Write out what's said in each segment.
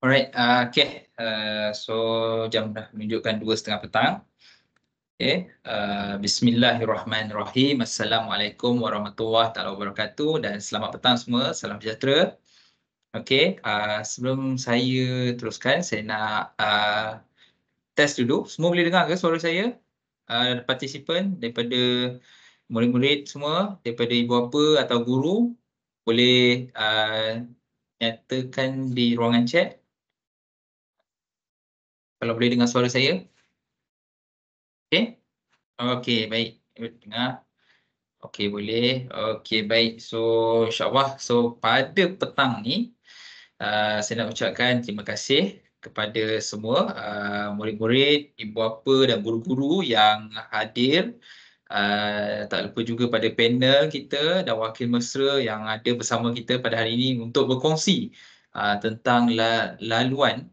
Alright, okay. So jam dah menunjukkan 2:30 petang. Okay. Bismillahirrahmanirrahim. Assalamualaikum warahmatullahi taala wabarakatuh dan selamat petang semua. Salam sejahtera. Okay. Sebelum saya teruskan, saya nak test dulu. Semua boleh dengar ke suara saya? Partisipan daripada murid-murid semua, daripada ibu bapa atau guru, boleh nyatakan di ruangan chat kalau boleh dengar suara saya. Okay. Okey, baik. Dengar. Okey, boleh. Okey, baik. So, insyaAllah. So, pada petang ni, saya nak ucapkan terima kasih kepada semua murid-murid, ibu bapa dan guru-guru yang hadir. Tak lupa juga pada panel kita dan wakil mesra yang ada bersama kita pada hari ini untuk berkongsi tentang laluan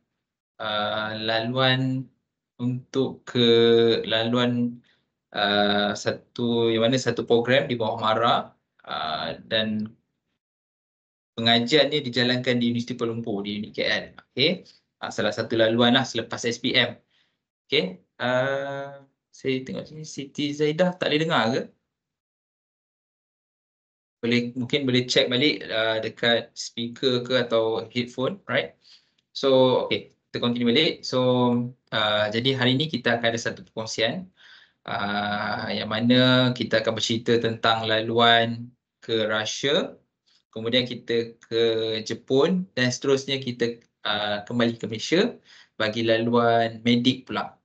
untuk laluan satu program di bawah MARA dan pengajian ni dijalankan di Universiti Kuala Lumpur, di UniKL. Okay. Salah satu laluan lah selepas SPM. Okay. Saya tengok sini Siti Zaidah tak boleh dengar ke? Mungkin boleh check balik dekat speaker ke atau headphone, right? So, okay, kita continue balik. So, jadi hari ni kita akan ada satu perkongsian yang mana kita akan bercerita tentang laluan ke Russia, kemudian kita ke Jepun dan seterusnya kita kembali ke Malaysia bagi laluan medik pula.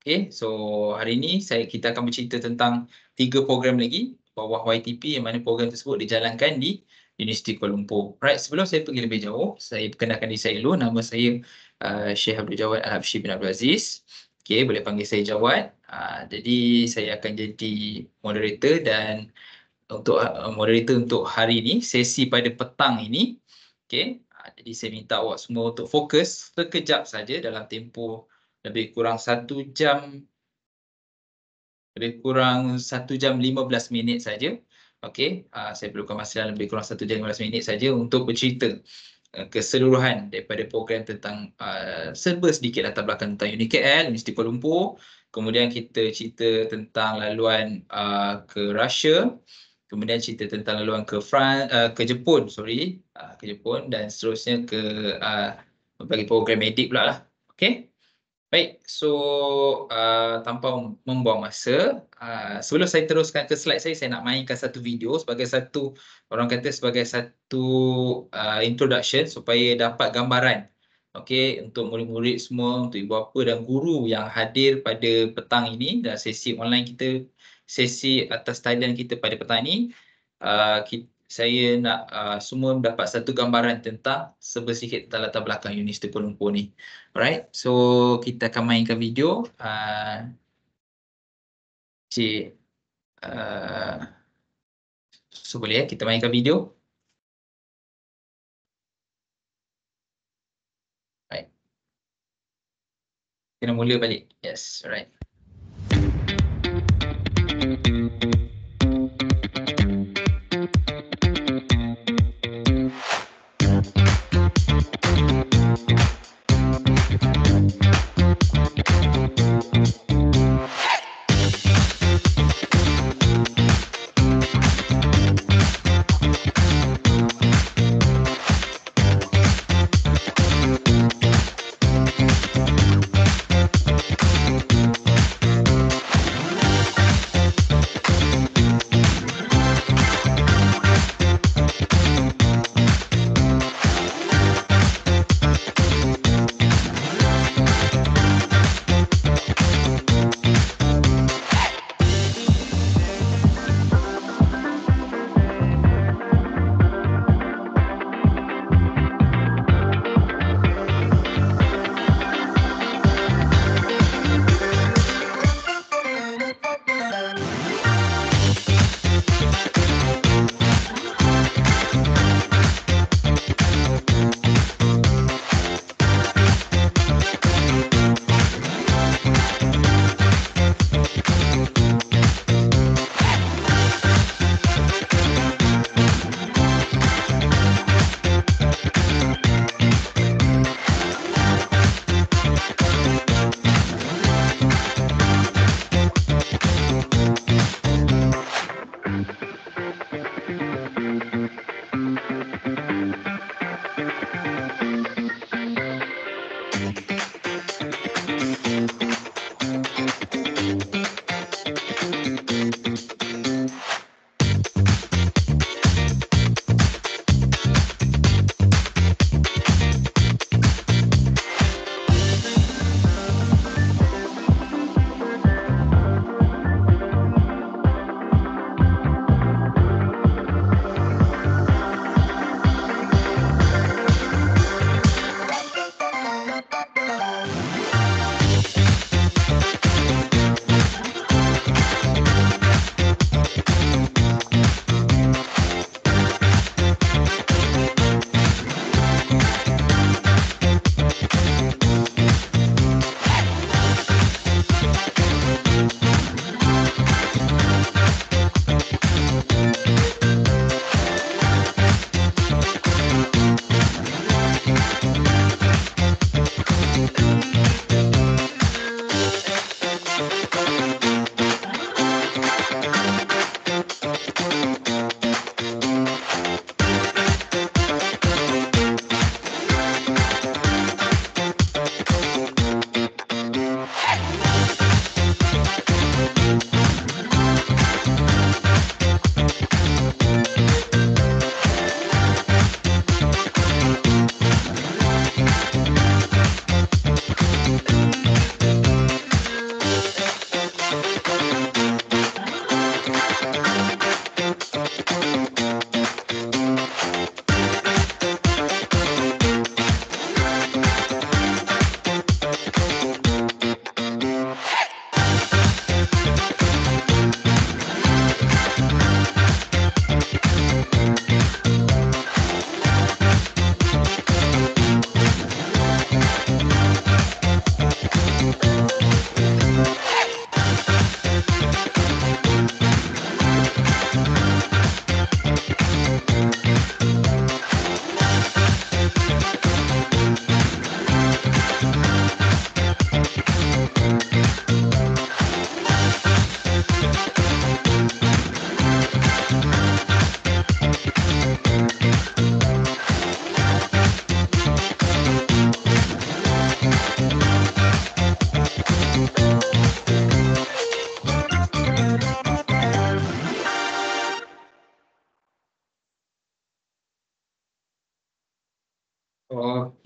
Okay, so hari ni kita akan bercerita tentang 3 program lagi bawah YTP yang mana program tersebut dijalankan di Universiti Kuala Lumpur. Right, sebelum saya pergi lebih jauh, saya perkenalkan diri saya dulu. Nama saya Syekh Abdul Jawad Al-Habsyi bin Abdul Aziz. Okay, boleh panggil saya Jawad. Jadi saya akan jadi moderator dan untuk moderator untuk hari ini, sesi pada petang ini. Okay, jadi saya minta awak semua untuk fokus sekejap saja dalam tempoh lebih kurang 1 jam 15 minit saja. Okey, saya perlukan masa dalam lebih kurang 1 jam 15 minit saja untuk bercerita keseluruhan daripada program tentang serba sedikit latar belakang tentang UniKL, Universiti Kuala Lumpur. Kemudian kita cerita tentang laluan ke Russia, kemudian cerita tentang laluan ke Jepun, ke Jepun dan seterusnya ke bagi program medik pula lah. Okey. Baik, so tanpa membuang masa, sebelum saya teruskan ke slide saya nak mainkan satu video sebagai satu introduction supaya dapat gambaran. Okey, untuk murid-murid semua, untuk ibu bapa dan guru yang hadir pada petang ini dan sesi online kita, sesi atas talian kita pada petang ini, saya nak semua mendapat satu gambaran tentang sedikit tentang latar belakang Universiti Kuala Lumpur ni. Alright, so kita akan mainkan video. So boleh kita mainkan video. Right. Kena mula balik. Yes, alright.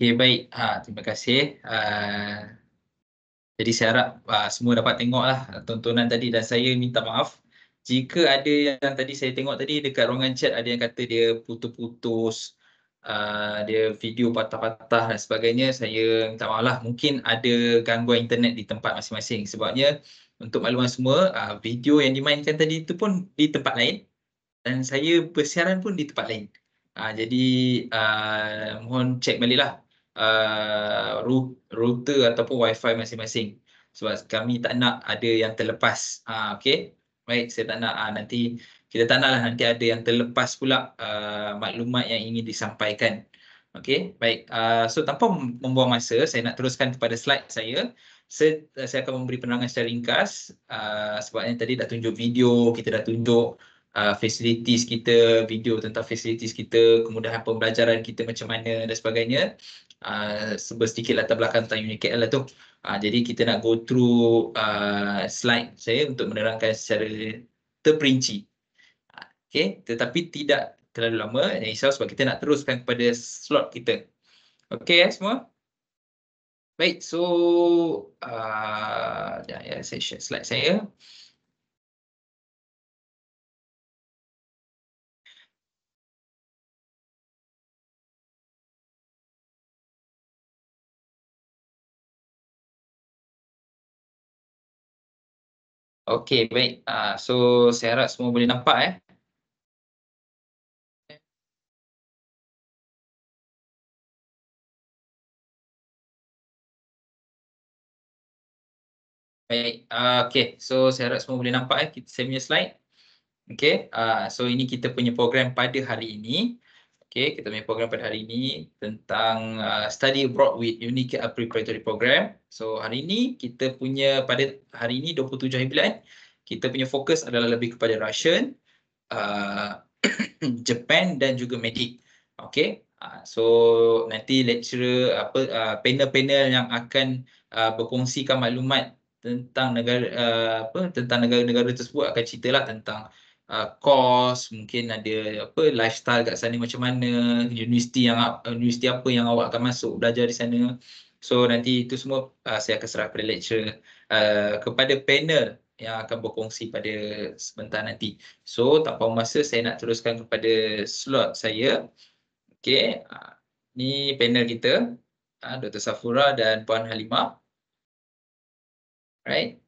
Okey, baik. Terima kasih. Jadi saya harap semua dapat tengoklah tontonan tadi, dan saya minta maaf jika ada yang tadi saya tengok tadi dekat ruangan chat ada yang kata dia putus-putus, dia video patah-patah dan sebagainya. Saya minta maaf lah. Mungkin ada gangguan internet di tempat masing-masing. Sebabnya untuk makluman semua, video yang dimainkan tadi itu pun di tempat lain dan saya bersiaran pun di tempat lain. Jadi mohon cek baliklah router ataupun wifi masing-masing, sebab kami tak nak ada yang terlepas. Okey. Baik, saya tak nak nanti kita tak naklah nanti ada yang terlepas pula maklumat yang ingin disampaikan. Okey, baik. So tanpa membuang masa, saya nak teruskan kepada slide saya. Saya akan memberi penerangan secara ringkas sebabnya tadi dah tunjuk video, kita dah tunjuk facilities kita, video tentang facilities kita, kemudahan pembelajaran kita macam mana dan sebagainya. Sedikit latar belakang tentang UniKL lah tu. Jadi kita nak go through slide saya untuk menerangkan secara terperinci. Okay, tetapi tidak terlalu lama, jangan risau sebab kita nak teruskan kepada slot kita. Okay semua? Baik, so saya share slide saya. Okey, baik. So saya harap semua boleh nampak Baik. Okey, so saya harap semua boleh nampak saya punya slide. Okey. So ini kita punya program pada hari ini. Okey, kita punya program pada hari ini tentang study abroad with UniKL Preparatory Program. So hari ini kita punya pada hari ini 27 hari bulan, kita punya fokus adalah lebih kepada Russian, Japan dan juga Medik. Okey. So nanti lecturer panel-panel yang akan berkongsikan maklumat tentang negara-negara tersebut akan ceritalah tentang kos, mungkin ada lifestyle kat sana macam mana, universiti apa yang awak akan masuk belajar di sana. So nanti itu semua saya akan serah pada lecturer kepada panel yang akan berkongsi pada sebentar nanti. So tanpa masa saya nak teruskan kepada slot saya. Okey, ni panel kita, Dr. Safura dan Puan Halimah. Right?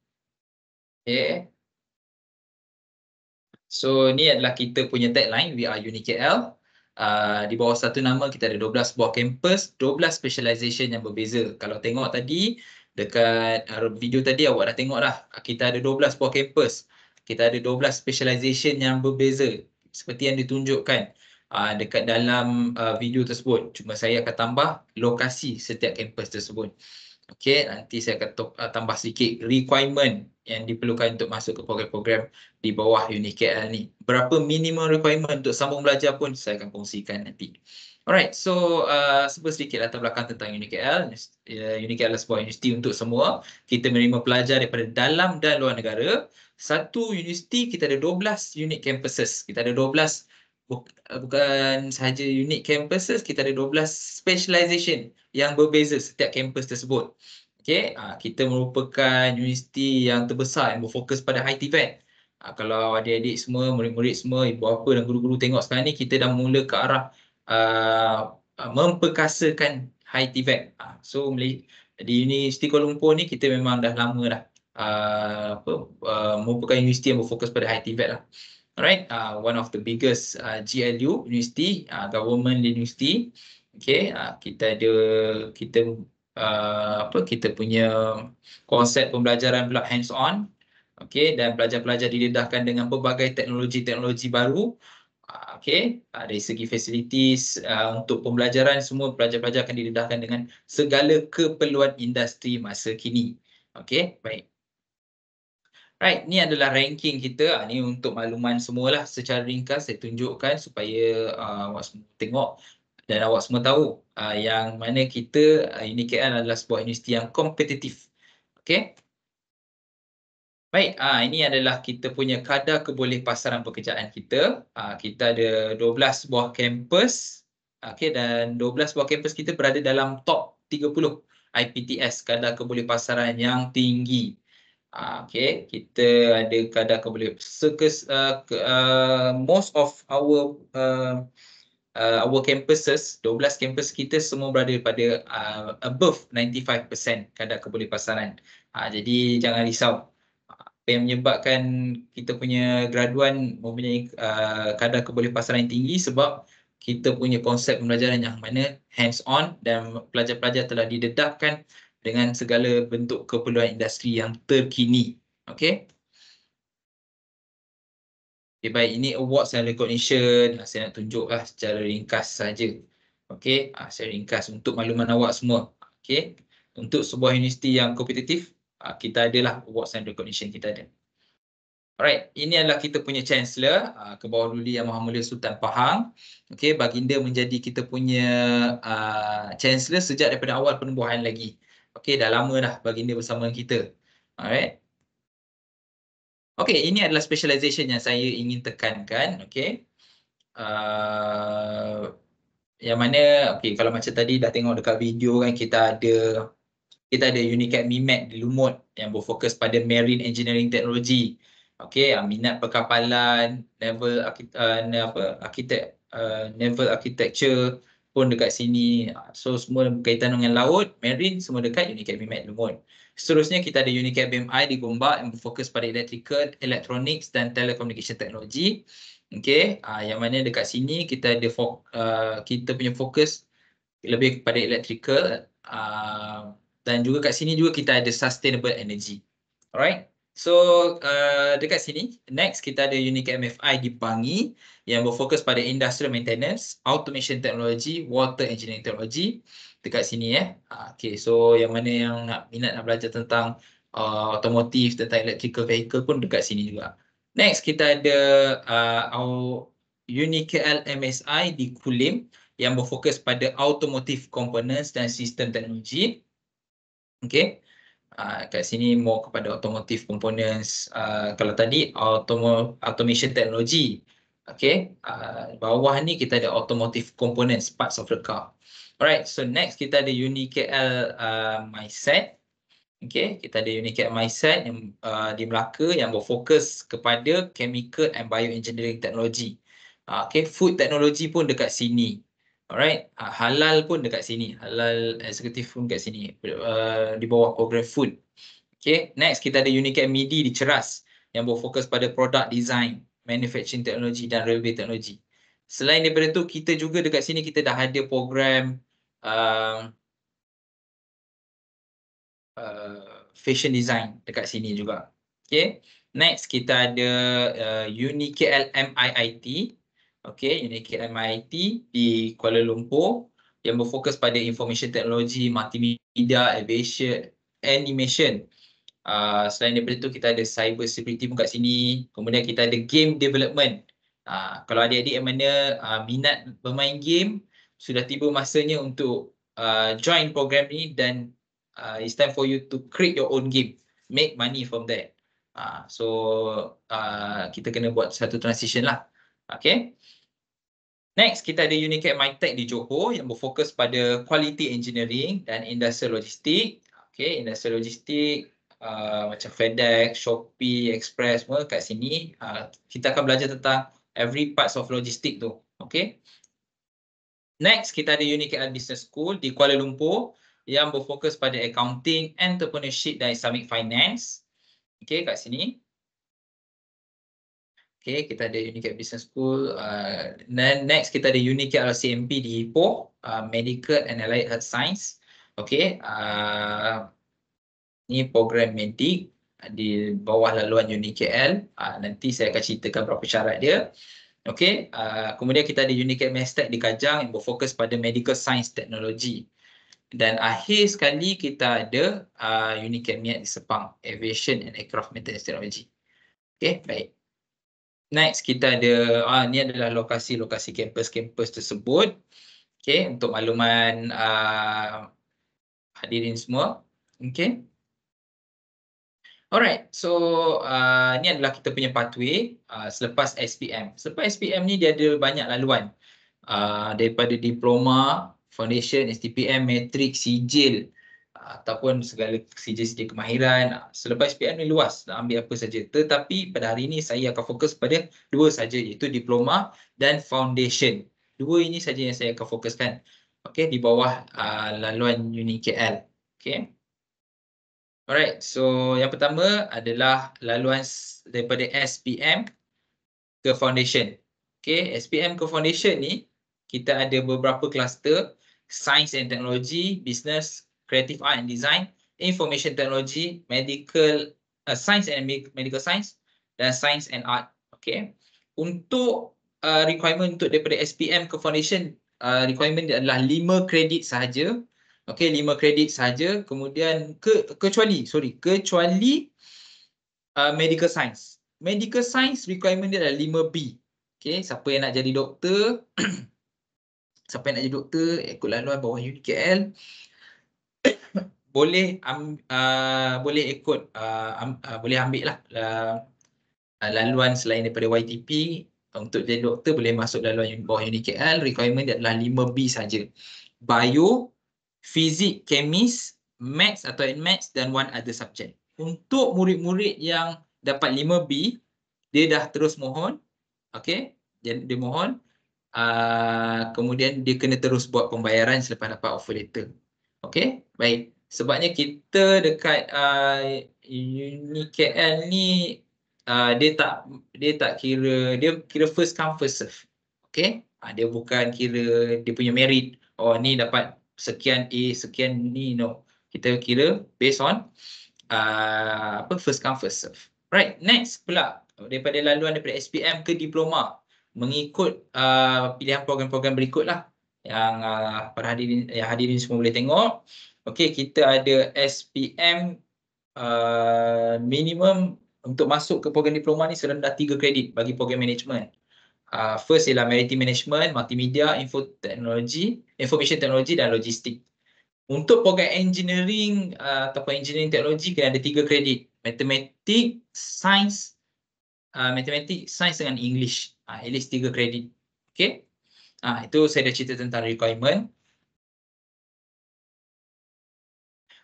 Okay. So ni adalah kita punya tagline, We Are UniKL. Di bawah satu nama kita ada 12 buah kampus, 12 specialization yang berbeza. Kalau tengok tadi dekat video tadi awak dah tengok dah, kita ada 12 buah kampus. Kita ada 12 specialization yang berbeza seperti yang ditunjukkan dekat dalam video tersebut. Cuma saya akan tambah lokasi setiap kampus tersebut. Okey, nanti saya akan tambah sikit requirement yang diperlukan untuk masuk ke program-program di bawah UniKL ni. Berapa minimum requirement untuk sambung belajar pun saya akan kongsikan nanti. Alright, so sedikit latar belakang tentang UniKL. UniKL adalah sebuah universiti untuk semua. Kita menerima pelajar daripada dalam dan luar negara. Satu universiti kita ada 12 unit campuses. Kita ada 12 bukan sahaja unit campuses, kita ada 12 specialization yang berbeza setiap kampus tersebut. Okey, kita merupakan universiti yang terbesar yang berfokus pada HiTVET. Kalau adik-adik semua, murid-murid semua, ibu bapa dan guru-guru tengok sekarang ni, kita dah mula ke arah memperkasakan HiTVET. So di Universiti Kuala Lumpur ni kita memang dah lama dah merupakan universiti yang berfokus pada HiTVET lah. Alright, one of the biggest GLU university, government university. Okay, kita punya konsep pembelajaran pula hands on. Okay, dan pelajar-pelajar didedahkan dengan pelbagai teknologi-teknologi baru. Okay, dari segi facilities untuk pembelajaran, semua pelajar-pelajar akan didedahkan dengan segala keperluan industri masa kini. Okay, baik. Right, ni adalah ranking kita. Ni untuk makluman semualah secara ringkas saya tunjukkan supaya awak semua tengok dan awak semua tahu yang mana kita UniKL adalah sebuah universiti yang kompetitif. Okey. Baik, ini adalah kita punya kadar kebolehpasaran pekerjaan kita. Kita ada 12 buah kampus. Okey, dan 12 buah kampus kita berada dalam top 30 IPTS kadar kebolehpasaran yang tinggi. Okay, kita ada kadar most of our campuses, 12 kampus kita semua berada pada above 95% kadar kebolehpasaran. Jadi jangan risau. Apa yang menyebabkan kita punya graduan mempunyai kadar kebolehpasaran yang tinggi sebab kita punya konsep pembelajaran yang mana hands on dan pelajar-pelajar telah didedahkan dengan segala bentuk keperluan industri yang terkini. Okey. Okay, baik, ini awards and recognition. Saya nak tunjuklah secara ringkas saja. Okey, secara ringkas untuk makluman awak semua. Okey. Untuk sebuah universiti yang kompetitif, kita adalah awards and recognition kita ada. Alright, ini adalah kita punya Chancellor, ke bawah dulu Yang Maha Mulia Sultan Pahang. Okey, baginda menjadi kita punya Chancellor sejak daripada awal penubuhan lagi. Okey, dah lama dah baginda bersama kita. Alright. Okey, ini adalah specialization yang saya ingin tekankan. Okey. Yang mana, okey, kalau macam tadi dah tengok dekat video kan, kita ada UniCAP MIMAT di Lumut yang berfokus pada Marine Engineering Technology. Okey, minat perkapalan, naval architecture pun dekat sini. So semua berkaitan dengan laut, marine, semua dekat UniCAP MIMAT Lumut. Seterusnya kita ada UniCAP BMI di Gombak yang berfokus pada electrical, electronics dan telecommunication technology. Okey, yang mana dekat sini kita ada kita punya fokus lebih kepada electrical, dan juga kat sini juga kita ada sustainable energy. Alright. So dekat sini next kita ada UniCAP MFI di Bangi yang berfokus pada industrial maintenance, automation technology, water engineering technology dekat sini Okay, so yang mana yang minat nak belajar tentang automotive, tentang electrical vehicle pun dekat sini juga. Next kita ada our UniKL MSI di Kulim yang berfokus pada automotive components dan sistem teknologi. Okay. Kat sini more kepada automotive components. Kalau tadi automation technology. Okay, bawah ni kita ada automotive components, parts of the car. Alright, so next kita ada UniKL mindset. Okay, kita ada UniKL mindset yang di Melaka yang berfokus kepada chemical and bioengineering technology. Okay, food technology pun dekat sini. Alright, halal pun dekat sini. Halal executive pun dekat sini. Di bawah program food. Okay, next kita ada UniKL MIDI di Ceras yang berfokus pada product design, manufacturing technology dan railway technology. Selain daripada tu, kita juga dekat sini kita dah ada program fashion design dekat sini juga. Okay, next kita ada UniKL MIIT. Okay, UniKL MIIT di Kuala Lumpur yang berfokus pada information technology, multimedia, aviation, animation. Selain daripada itu kita ada cyber security pun kat sini. Kemudian kita ada game development. Kalau adik-adik yang mana minat bermain game, sudah tiba masanya untuk join program ni dan it's time for you to create your own game, make money from that. So kita kena buat satu transition lah. Okay. Next, kita ada UniKL MyTech di Johor yang berfokus pada quality engineering dan industrial logistik. Okay, industrial logistik macam FedEx, Shopee, Express semua kat sini. Kita akan belajar tentang every parts of logistik tu. Okay. Next, kita ada UniKL Business School di Kuala Lumpur yang berfokus pada accounting, entrepreneurship dan Islamic finance. Okay, kat sini. Okay, kita ada UniKL Business School. Dan next kita ada UniKL LCMP di Ipoh, Medical and Allied Health Science. Okay, ni program medik di bawah laluan UniKL. Nanti saya akan ceritakan berapa syarat dia. Okay, kemudian kita ada UniKL Mestek di Kajang yang berfokus pada Medical Science Technology. Dan akhir sekali kita ada UniKL MIAT di Sepang, Aviation and Aircraft Maintenance Technology. Okay, baik. Next kita ada, ni adalah lokasi-lokasi kampus-kampus tersebut. Okay, untuk makluman hadirin semua. Okay. Alright, so ni adalah kita punya pathway selepas SPM. Selepas SPM ni dia ada banyak laluan. Daripada diploma, foundation, STPM, matric, sijil, ataupun segala sijil-sijil kemahiran. Selepas SPM ni luas, nak ambil apa saja. Tetapi pada hari ini saya akan fokus pada dua saja, iaitu diploma dan foundation. Dua ini saja yang saya akan fokuskan. Okay, di bawah laluan UniKL. Okay. Alright, so yang pertama adalah laluan daripada SPM ke foundation. Okay, SPM ke foundation ni kita ada beberapa kluster: Science and Technology, Business, Creative Art and Design, Information Technology, Medical, Science and Medical Science dan Science and Art. Okay, untuk requirement untuk daripada SPM ke foundation, requirement dia adalah 5 kredit sahaja. Okay, 5 kredit sahaja. Kemudian kecuali Medical Science. Medical Science requirement dia adalah 5B. Okay, siapa yang nak jadi doktor, siapa yang nak jadi doktor, ikut laluan bawah UniKL, boleh ikut, boleh ambil lah laluan selain daripada YTP. Untuk jadi doktor boleh masuk laluan bawah UniKL. Requirement dia adalah 5B saja. Bio, Fizik, Kemis, Maths atau Maths dan one other subject. Untuk murid-murid yang dapat 5B, dia dah terus mohon. Okay, dia mohon. Kemudian dia kena terus buat pembayaran selepas dapat offer letter. Okay, baik. Sebabnya kita dekat UniKL ni dia tak kira, dia kira first come first serve. Okay, dia bukan kira dia punya merit. Oh, ni dapat sekian A, sekian ni, no. Kita kira based on first come first serve. Right, next pula daripada laluan daripada SPM ke diploma mengikut pilihan program-program berikutlah yang para hadirin semua boleh tengok. Okey, kita ada SPM minimum untuk masuk ke program diploma ni serendah 3 kredit bagi program management. First ialah Maritime Management, Multimedia, Information Technology dan Logistik. Untuk program engineering ataupun engineering teknologi kena ada 3 kredit. Matematik, sains, dengan English. At least 3 kredit. Okay. Itu saya dah cerita tentang requirement.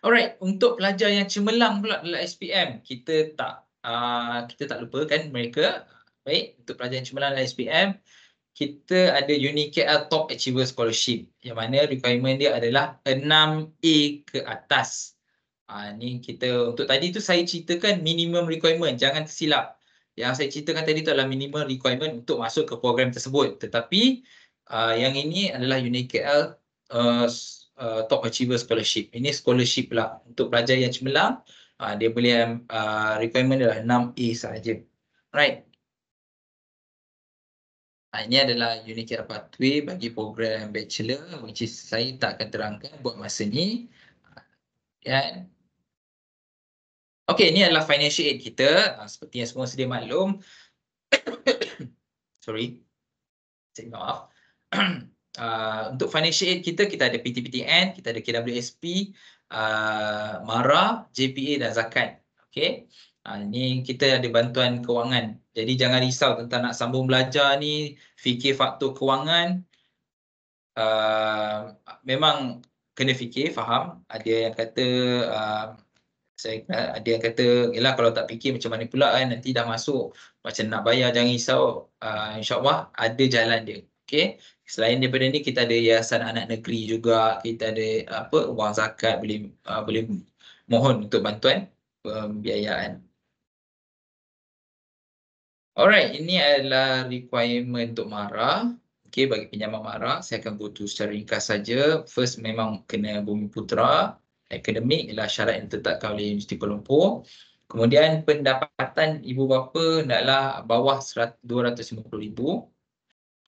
Alright, untuk pelajar yang cemerlang pula dalam SPM, kita tak lupakan mereka. Baik, untuk pelajar yang cemerlang dalam SPM, kita ada UniKL Top Achiever Scholarship yang mana requirement dia adalah 6A ke atas. Ni kita untuk tadi tu saya ceritakan minimum requirement, jangan tersilap. Yang saya ceritakan tadi tu adalah minimum requirement untuk masuk ke program tersebut. Tetapi yang ini adalah UniKL Top Achiever Scholarship. Ini scholarship pula untuk pelajar yang cemerlang. Dia boleh requirement adalah 6A sahaja. Right. Ini adalah UniKL Pathway bagi program bachelor, which is saya tak akan terangkan buat masa ni. Ya. Okey, ini adalah financial aid kita. Seperti yang semua sedia maklum. Sorry. Saya minta maaf. Untuk financial aid kita ada PTPTN, kita ada KWSP, MARA, JPA dan Zakat. Okey. Ini kita ada bantuan kewangan. Jadi jangan risau tentang nak sambung belajar ni, fikir faktor kewangan. Memang kena fikir, faham. Ada yang kata ada yang kata, yalah kalau tak fikir macam mana pula kan, nanti dah masuk macam nak bayar, jangan risau. InsyaAllah ada jalan dia. Okay. Selain daripada ni, kita ada yayasan anak negeri juga, kita ada wang zakat, boleh mohon untuk bantuan pembiayaan. Alright, ini adalah requirement untuk MARA. Okay, bagi pinjaman MARA, saya akan go through secara ringkas saja. First, memang kena Bumi Putera. Akademik ialah syarat yang ditetapkan oleh Universiti Kuala Lumpur. Kemudian, pendapatan ibu bapa hendaklah bawah RM250,000.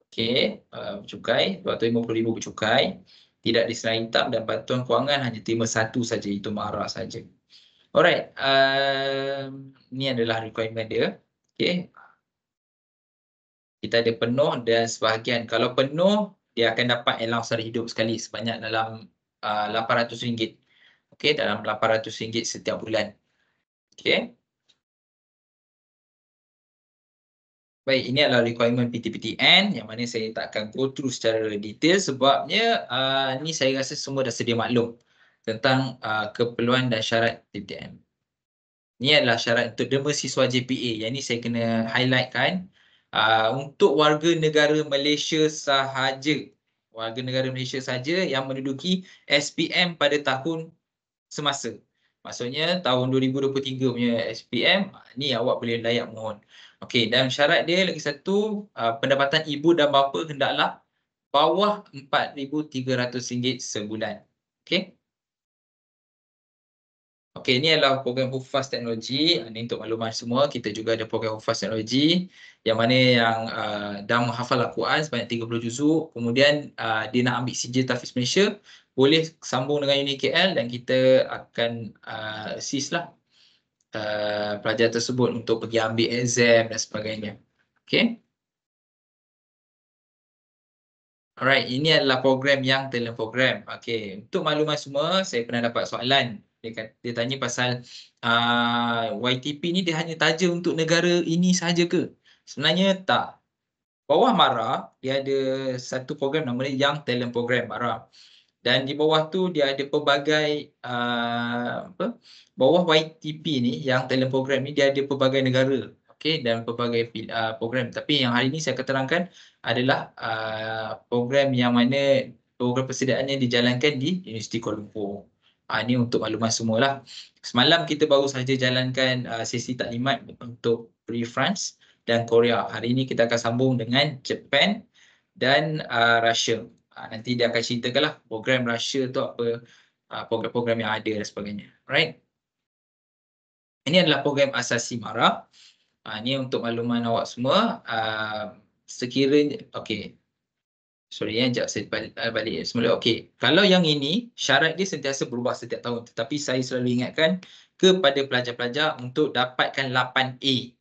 Okay, bercukai, RM250,000 bercukai. Tidak diserang hitam dan bantuan kewangan hanya terima satu saja, itu MARA saja. Alright, ini adalah requirement dia. Okay. Kita ada penuh dan sebahagian. Kalau penuh, dia akan dapat allowance sara hidup sekali sebanyak dalam RM800. Okey, dalam RM800 setiap bulan. Okey. Baik, ini adalah requirement PTPTN yang mana saya tak akan go through secara detail sebabnya ni saya rasa semua dah sedia maklum tentang keperluan dan syarat PTPTN. Ini adalah syarat untuk dema siswa JPA. Yang ini saya kena highlightkan. Untuk warga negara Malaysia sahaja. Warga negara Malaysia sahaja yang menduduki SPM pada tahun semasa. Maksudnya tahun 2023 punya SPM, ni awak boleh layak mohon. Okey, dan syarat dia lagi satu, pendapatan ibu dan bapa hendaklah bawah RM4,300 sebulan. Okey. Okey, ini adalah program Hufaz Teknologi. Ini untuk makluman semua, kita juga ada program Hufaz Teknologi yang mana yang dah menghafal Al-Quran sebanyak 30 juzuk. Kemudian dia nak ambil sijil Tahfiz Malaysia, boleh sambung dengan UniKL dan kita akan assist lah pelajar tersebut untuk pergi ambil exam dan sebagainya. Okey. Alright, ini adalah program yang talent program. Okey, untuk makluman semua, saya pernah dapat soalan. Dia tanya pasal YTP ni dia hanya taja untuk negara ini sahaja ke? Sebenarnya tak. Bawah MARA, dia ada satu program nama dia Young Talent Program MARA. Dan di bawah tu dia ada pelbagai bawah YTP ni, Young Talent Program ni dia ada pelbagai negara. Okey, dan pelbagai program. Tapi yang hari ini saya akan terangkan adalah program yang mana program persediaannya dijalankan di Universiti Kuala Lumpur. Ini untuk makluman semualah. Semalam kita baru sahaja jalankan sesi taklimat untuk France dan Korea. Hari ini kita akan sambung dengan Japan dan Russia. Nanti dia akan ceritakanlah program Russia tu apa, program-program yang ada dan sebagainya. Alright. Ini adalah program asasi MARA. Ini untuk makluman awak semua. Sekiranya, okey. Sorry sekejap saya balik semula. Okey, kalau yang ini syarat dia sentiasa berubah setiap tahun, tetapi saya selalu ingatkan kepada pelajar-pelajar untuk dapatkan 8A.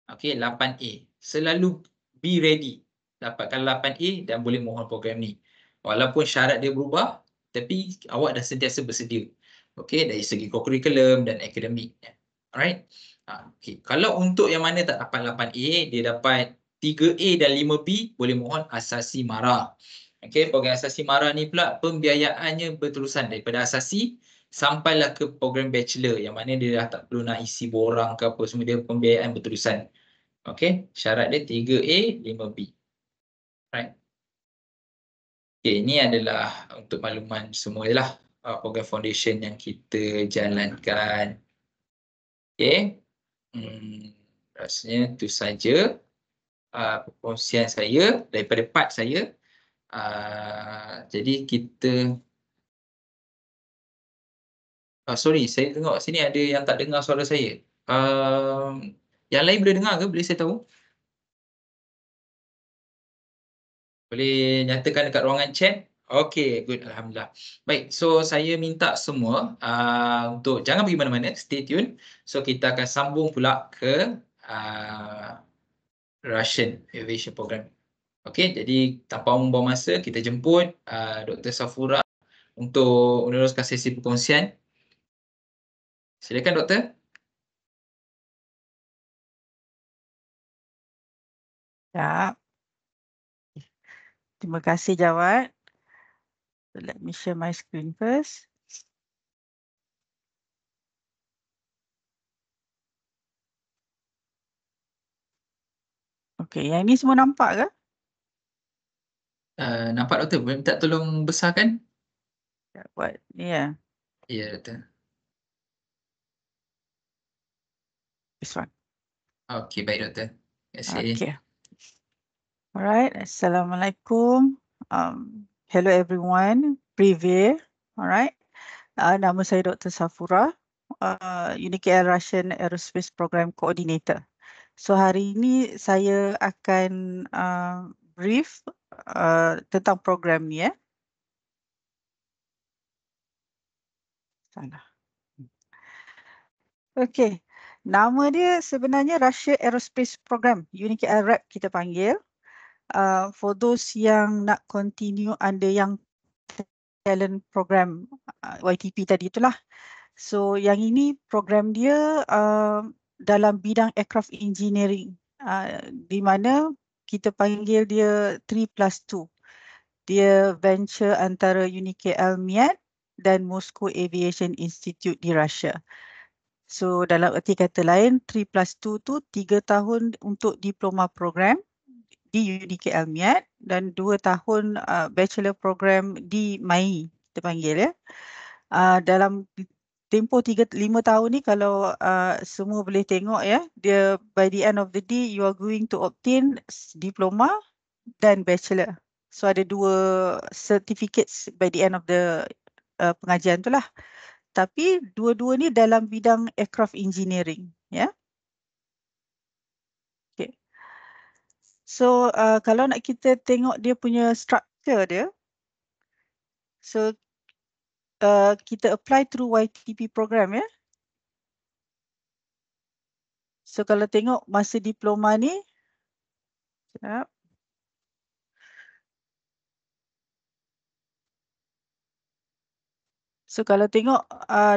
Okey, 8A. Selalu be ready. Dapatkan 8A dan boleh mohon program ni. Walaupun syarat dia berubah, tapi awak dah sentiasa bersedia. Okey, dari segi kurikulum dan akademik. Alright. Okey. Kalau untuk yang mana tak dapat 8A, dia dapat 3A dan 5B, boleh mohon asasi MARA. Okey, program asasi MARA ni pula pembiayaannya berterusan daripada asasi sampailah ke program bachelor, yang mana dia dah tak perlu nak isi borang ke apa semua, dia pembiayaan berterusan. Okey, syarat dia 3A, 5B. Right. Okey, ini adalah untuk makluman semua je lah, program foundation yang kita jalankan. Okey, rasanya itu saja perkongsian saya daripada part saya. Jadi kita sorry, saya tengok sini ada yang tak dengar suara saya. Yang lain boleh dengar ke? Boleh saya tahu? Boleh nyatakan dekat ruangan chat? Okey, good, alhamdulillah. Baik, so saya minta semua untuk jangan pergi mana-mana, stay tune. So kita akan sambung pula ke Russian Aviation Program. Okey, jadi tanpa membuang masa, kita jemput Dr. Safura untuk meneruskan sesi perkongsian. Silakan doktor. Ya. Terima kasih Jawad. Let me share my screen first. Okey, yang ini semua nampak ke? Nampak doktor, boleh minta tolong besarkan? Ya, buat ni ya. Ya, doktor. This one. Okey, baik doktor. Terima kasih. Okay. Alright, Assalamualaikum. Hello everyone. Prive. Alright. Nama saya Dr. Safura, UniKL Russian Aerospace Program Coordinator. So hari ini saya akan brief tentang program ni ya. Salah. Okey. Nama dia sebenarnya Russia Aerospace Program, UniKL RAP kita panggil. For those yang nak continue under yang talent program YTP tadi itulah. So yang ini program dia dalam bidang aircraft engineering, di mana kita panggil dia 3+2. Dia venture antara UniKL MIAT dan Moscow Aviation Institute di Russia. So dalam erti kata lain, 3+2 tu 3 tahun untuk diploma program di UniKL MIAT dan 2 tahun bachelor program di MAI, kita panggil ya. Dalam tempoh 5 tahun ni kalau semua boleh tengok ya, dia by the end of the day you are going to obtain diploma dan bachelor. So ada 2 certificates by the end of the pengajian tu lah. Tapi dua-dua ni dalam bidang aircraft engineering, ya. Okay. So kalau nak kita tengok dia punya structure dia, so kita apply through YTP program ya. So kalau tengok masa diploma ni, sekejap. So kalau tengok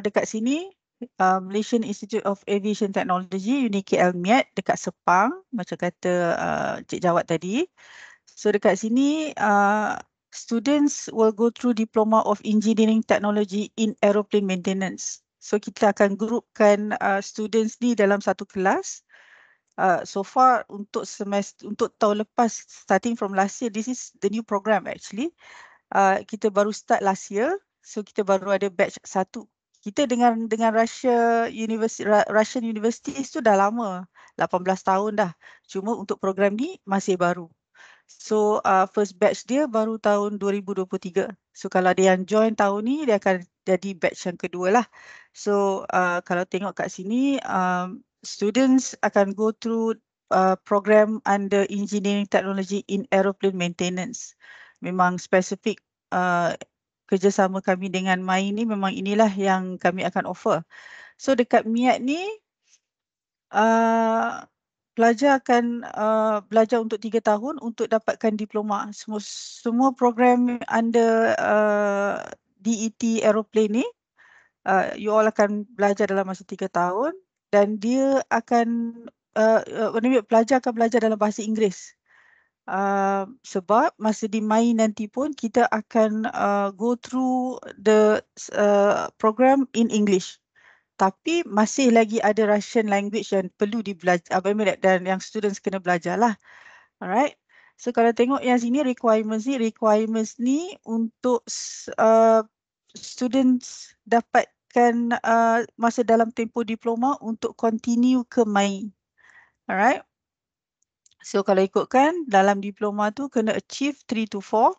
dekat sini, Malaysian Institute of Aviation Technology, UniKL MIAT dekat Sepang, macam kata Cik Jawad tadi. So dekat sini, students will go through Diploma of Engineering Technology in Aeroplane Maintenance. So kita akan groupkan students ni dalam satu kelas. So far untuk tahun lepas, starting from last year, this is the new program actually. Kita baru start last year. So kita baru ada batch 1. Kita dengan Russian Universities tu dah lama, 18 tahun dah. Cuma untuk program ni masih baru. So first batch dia baru tahun 2023. So kalau ada yang join tahun ni, dia akan jadi batch yang kedua lah. So kalau tengok kat sini, students akan go through program under Engineering Technology in Aeroplane Maintenance. Memang spesifik kerjasama kami dengan MAI ni, memang inilah yang kami akan offer. So dekat MIAT ni, pelajar akan belajar untuk 3 tahun untuk dapatkan diploma. Semua program under DET aeroplane ni, you all akan belajar dalam masa 3 tahun dan dia akan pelajar akan belajar dalam bahasa Inggeris. Sebab masa di MAI nanti pun kita akan go through the program in English. Tapi masih lagi ada Russian language yang perlu dibelajar dan yang students kena belajar lah. Alright. So kalau tengok yang sini requirements ni untuk students dapatkan masa dalam tempoh diploma untuk continue ke MAI. Alright. So kalau ikutkan dalam diploma tu kena achieve 3 to 4.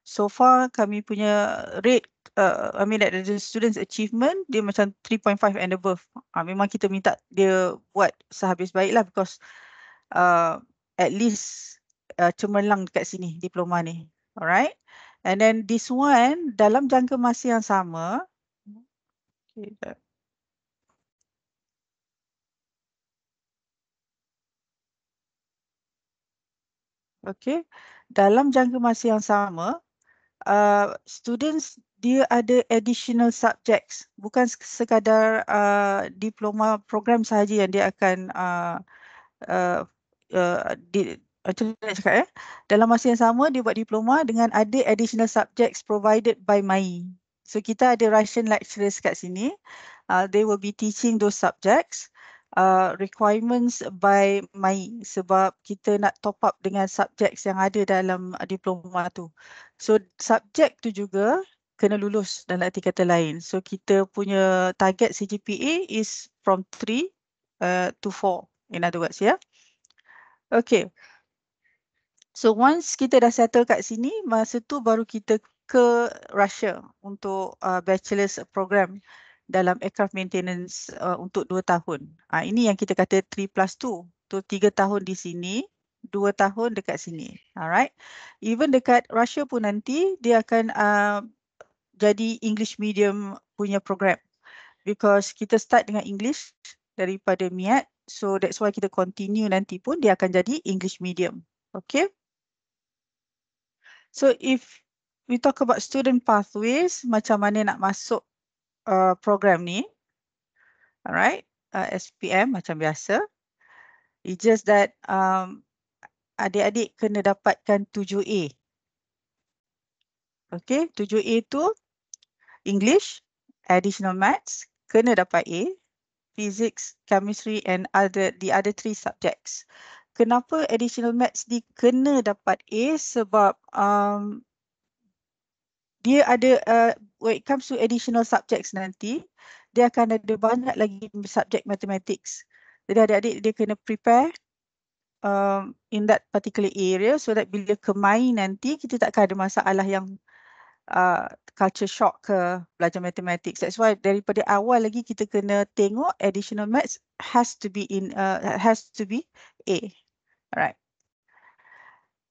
So far kami punya rate the students achievement dia macam 3.5 and above. Memang kita minta dia buat sehabis baik lah because at least cemerlang dekat sini diploma ni. Alright. And then this one dalam jangka masa yang sama. Okay, okay. Dalam jangka masa yang sama, students dia ada additional subjects, bukan sekadar diploma program sahaja yang dia akan macam mana nak cakap dalam masa yang sama dia buat diploma dengan ada additional subjects provided by MAI. So kita ada Russian lecturers kat sini. They will be teaching those subjects. Requirements by MAI sebab kita nak top up dengan subjects yang ada dalam diploma tu. So subjek tu juga kena lulus dalam arti kata lain. So kita punya target CGPA is from 3 to 4 in other words ya. Okay. So once kita dah settle kat sini, masa tu baru kita ke Russia untuk bachelor's program dalam aircraft maintenance untuk 2 tahun. Ini yang kita kata 3+2. Tu 3 tahun di sini, 2 tahun dekat sini. Alright. Even dekat Russia pun nanti dia akan jadi English medium punya program. Because kita start dengan English daripada MIAT. So that's why kita continue nanti pun dia akan jadi English medium. Okay. So if we talk about student pathways, macam mana nak masuk program ni. Alright, SPM macam biasa. It's just that adik-adik kena dapatkan 7A. Okay, 7A tu English, additional maths, kena dapat A. Physics, chemistry and the other 3 subjects. Kenapa additional maths ni kena dapat A? Sebab dia ada when it comes to additional subjects nanti, dia akan ada banyak lagi subjek mathematics. Jadi adik-adik dia kena prepare in that particular area so that bila ke MAI nanti kita tak akan ada masalah yang culture shock ke belajar mathematics. That's why daripada awal lagi kita kena tengok additional maths has to be A. Alright.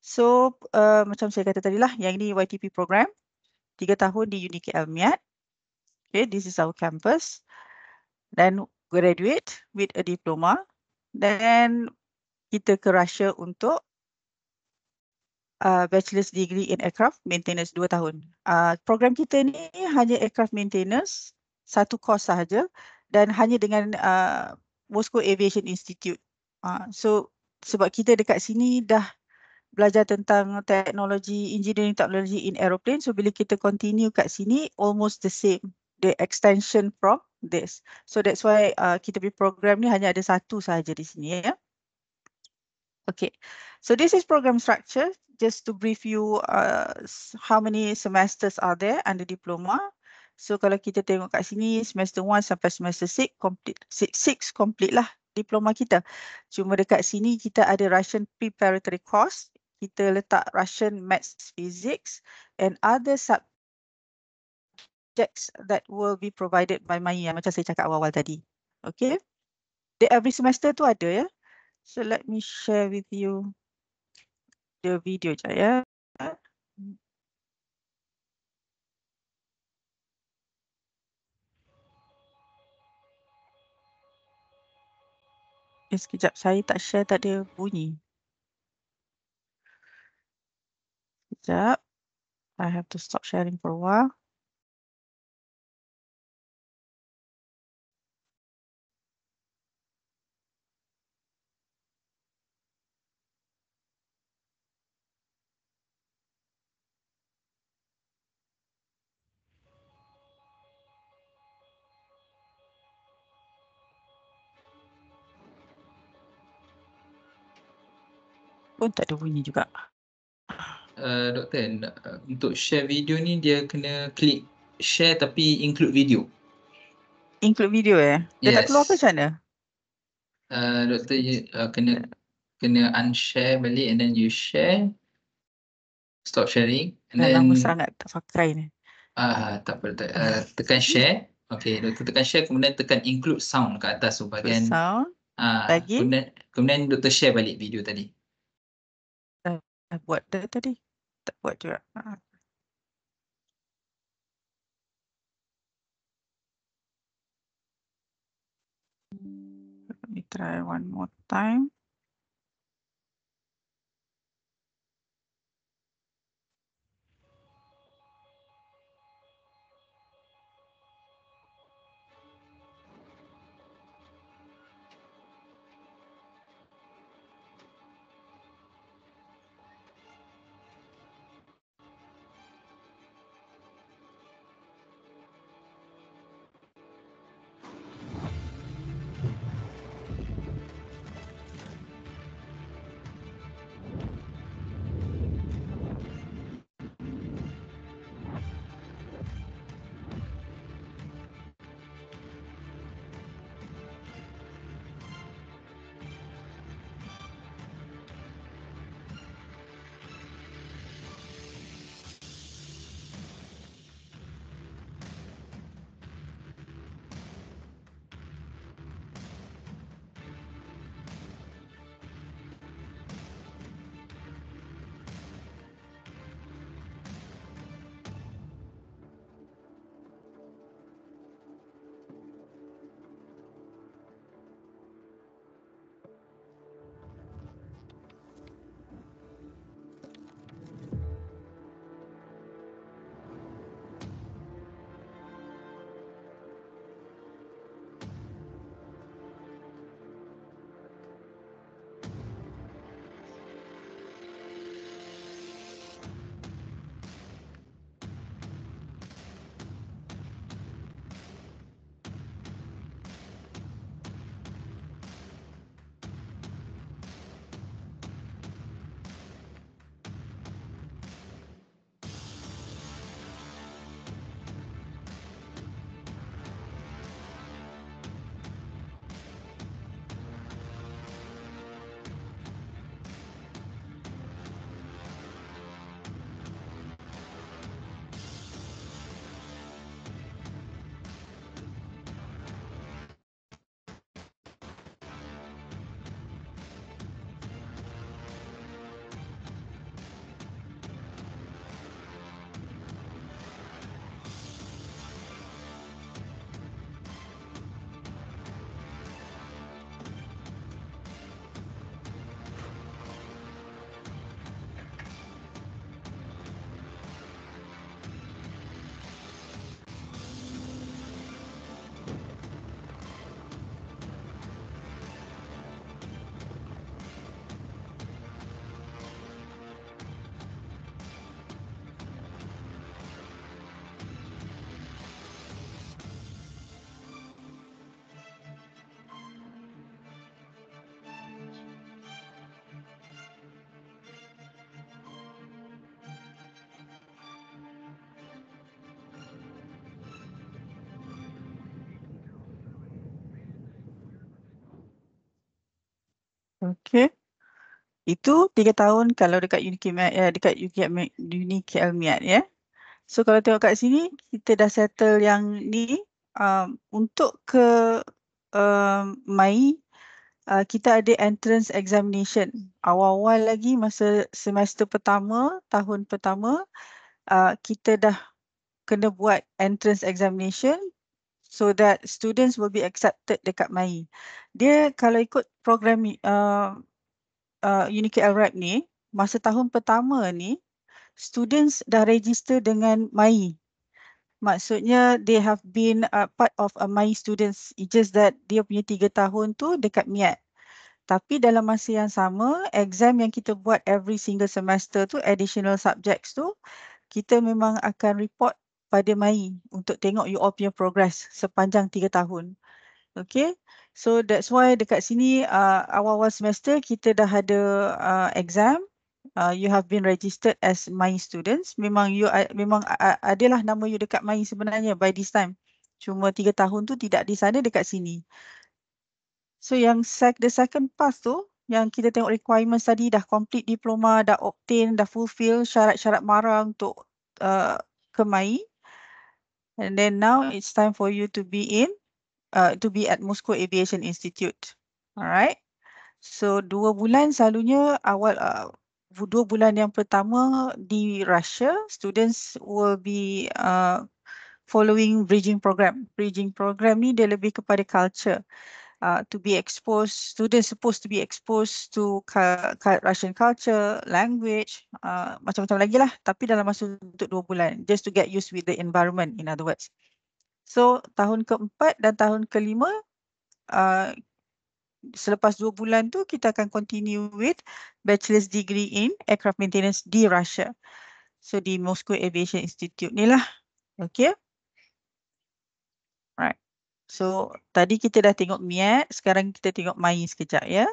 So macam saya kata tadi lah, yang ini YTP program. 3 tahun di UniKL MIAT. Okay, this is our campus. Then graduate with a diploma. Then kita ke Russia untuk bachelor's degree in aircraft maintenance 2 tahun. Program kita ni hanya aircraft maintenance, 1 course sahaja dan hanya dengan Moscow Aviation Institute. So sebab kita dekat sini dah belajar tentang teknologi, engineering technology in aeroplane. So bila kita continue kat sini, almost the same. The extension from this. So that's why kita punya program ni hanya ada 1 sahaja di sini ya. Okay. So this is program structure. Just to brief you how many semesters are there under diploma. So kalau kita tengok kat sini, semester 1 sampai semester 6 complete. 6 complete lah diploma kita. Cuma dekat sini kita ada Russian preparatory course. Kita letak Russian maths, physics and other subjects that will be provided by MAI macam saya cakap awal-awal tadi. Okay. Every semester tu ada ya. So let me share with you the video je ya. Sekejap, saya tak share, tak ada bunyi. Sekejap. I have to stop sharing for a while. pun tak ada bunyi juga. Doktor, untuk share video ni dia kena klik share tapi include video. Include video Dia tak keluar ke Yes. macam mana? Doktor kena unshare balik and then you share, stop sharing and Dah then lama sangat tak pakai ni. tak apa, tekan share. Okay, doktor tekan share, kemudian tekan include sound kat atas tu bahagian. Sound lagi. Kemudian doktor share balik video tadi. Dah buat dah tadi. Tak buat juga. Let me try one more time. Okay. Itu 3 tahun kalau dekat UniKL Miat So kalau tengok kat sini kita dah settle yang ni untuk ke Mei kita ada entrance examination. Awal-awal lagi masa semester pertama, tahun pertama kita dah kena buat entrance examination so that students will be accepted dekat Mei. Dia kalau ikut program UniKL Rep ni, masa tahun pertama ni, students dah register dengan MAI. Maksudnya they have been part of a MAI students. It's just that dia punya 3 tahun tu dekat MIAT. Tapi dalam masa yang sama, exam yang kita buat every single semester tu, additional subjects tu, kita memang akan report pada MAI untuk tengok you all punya progress sepanjang 3 tahun. Okay, So that's why dekat sini awal-awal semester kita dah ada exam. You have been registered as MAI students. Memang memang adalah nama you dekat MAI sebenarnya by this time. Cuma 3 tahun tu tidak di sana, dekat sini. So yang the second pass tu, yang kita tengok requirements tadi, dah complete diploma, dah obtain, dah fulfill syarat-syarat MARA untuk ke MAI. And then now it's time for you to be at Moscow Aviation Institute. Alright. So 2 bulan selalunya awal 2 bulan yang pertama di Russia, students will be following bridging program. Bridging program ni dia lebih kepada culture. To be exposed, students supposed to be exposed to Russian culture, language, macam-macam lagi lah. Tapi dalam masa untuk 2 bulan, just to get used with the environment, in other words. So tahun keempat dan tahun kelima, selepas 2 bulan tu kita akan continue with bachelor's degree in aircraft maintenance di Russia. So di Moscow Aviation Institute ni lah. Okay. Right. So tadi kita dah tengok MIAT, sekarang kita tengok MAI sekejap ya.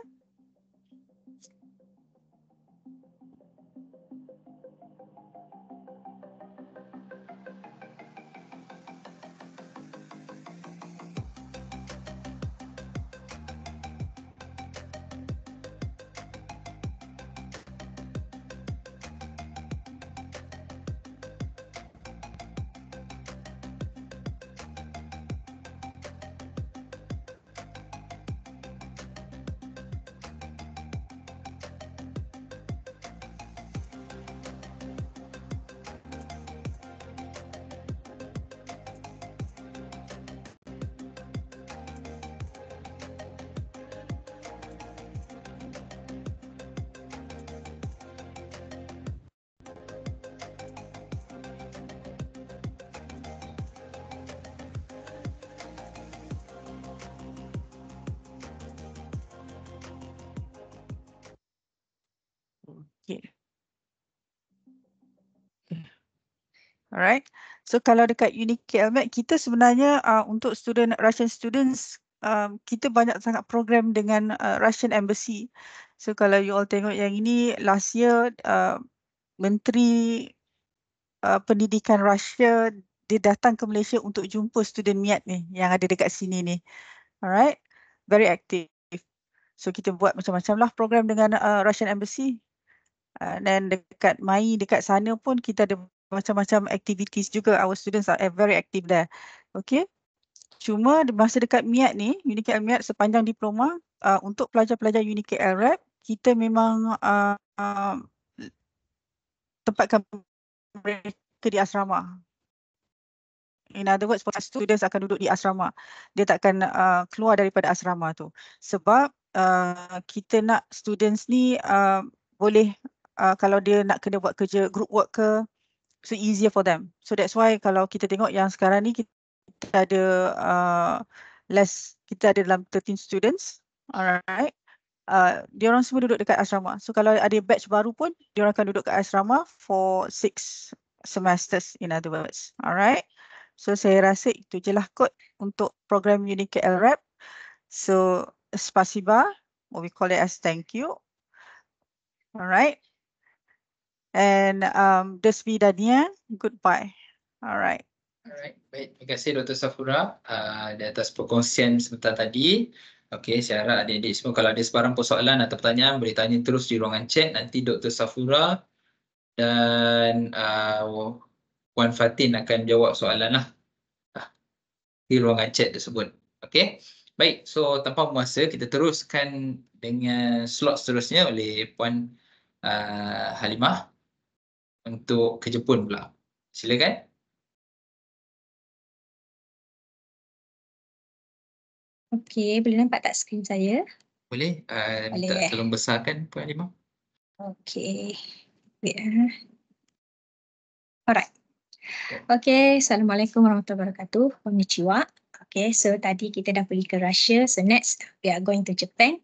Okay. Alright. So kalau dekat UniKLMed, kita sebenarnya untuk Russian students, kita banyak sangat program dengan Russian Embassy. So kalau you all tengok yang ini, last year Menteri Pendidikan Russia dia datang ke Malaysia untuk jumpa student MIAT ni yang ada dekat sini ni. Alright. Very active. So kita buat macam-macam lah program dengan Russian Embassy. Dan dekat MAI, dekat sana pun kita ada macam-macam activities juga. Our students are very active there. Okay. Cuma masa dekat MIAT ni, UniKL MIAT sepanjang diploma, untuk pelajar-pelajar UniKL REP, kita memang tempatkan mereka di asrama. In other words, students akan duduk di asrama. Dia takkan keluar daripada asrama tu. Sebab kita nak students ni boleh kalau dia nak kena buat kerja group work ke, so easier for them. So that's why kalau kita tengok yang sekarang ni kita ada kita ada dalam 13 students. Alright. Diorang semua duduk dekat asrama. So kalau ada batch baru pun, diorang akan duduk kat asrama for 6 semesters, in other words. Alright. So saya rasa itu je lah kot untuk program UniKL REP. So spasiba, what we call it as thank you. Alright. And do svidaniya, goodbye. Alright. Alright, baik. Terima kasih Dr. Safura di atas perkongsian sebentar tadi. Okey, saya harap adik-adik semua kalau ada sebarang persoalan atau pertanyaan boleh tanya terus di ruangan chat. Nanti Dr. Safura dan Puan Fatin akan jawab soalan lah di ruangan chat tersebut. Okey. Baik, so tanpa masa kita teruskan dengan slot seterusnya oleh Puan Halimah untuk ke Jepun pula. Silakan. Okey, boleh nampak tak skrin saya? Boleh. Minta tolong besarkan Puan Halimah. Okey. Alright. Okay, Assalamualaikum warahmatullahi wabarakatuh. Konnichiwa. Okay, so tadi kita dah pergi ke Russia. So next, we are going to Japan.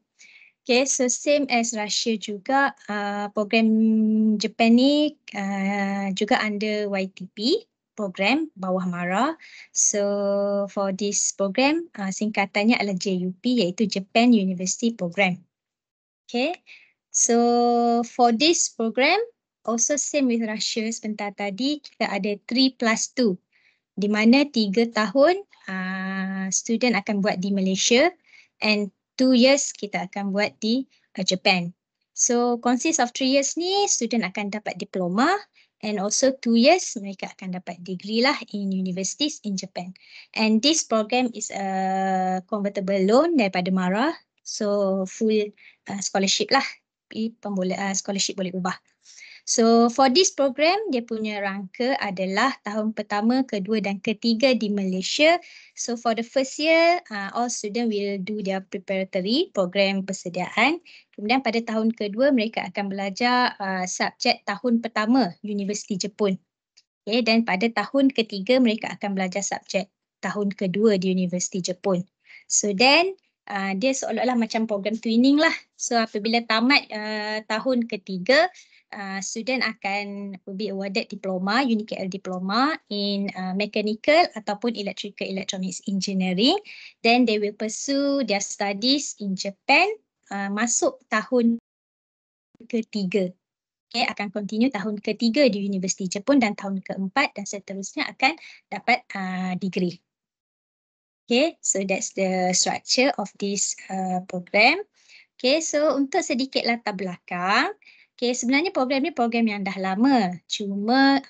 Okay, so same as Russia juga, program Japan ni juga under YTP. program bawah MARA. So for this program, singkatannya adalah JUP, iaitu Japan University Program. Okay, so for this program, also same with Russia sebentar tadi, kita ada 3+2, di mana 3 tahun student akan buat di Malaysia and 2 years kita akan buat di Japan. So consists of 3 years ni student akan dapat diploma and also 2 years mereka akan dapat degree lah in universities in Japan. And this program is a convertible loan daripada MARA, so full scholarship lah, scholarship boleh ubah. So for this program, dia punya rangka adalah tahun pertama, kedua dan ketiga di Malaysia. So for the first year, all student will do their preparatory program persediaan. Kemudian pada tahun kedua, mereka akan belajar subjek tahun pertama Universiti Jepun. Okay, dan pada tahun ketiga, mereka akan belajar subjek tahun kedua di Universiti Jepun. So then, dia seolah-olah macam program twinning lah. So apabila tamat tahun ketiga, student akan be awarded diploma, UniKL diploma in mechanical ataupun electrical electronics engineering. Then they will pursue their studies in Japan masuk tahun ketiga. Okay, akan continue tahun ketiga di Universiti Jepun dan tahun keempat dan seterusnya akan dapat degree. Okay, so that's the structure of this program. Okay, so untuk sedikit latar belakang, okay, sebenarnya program ni program yang dah lama. Cuma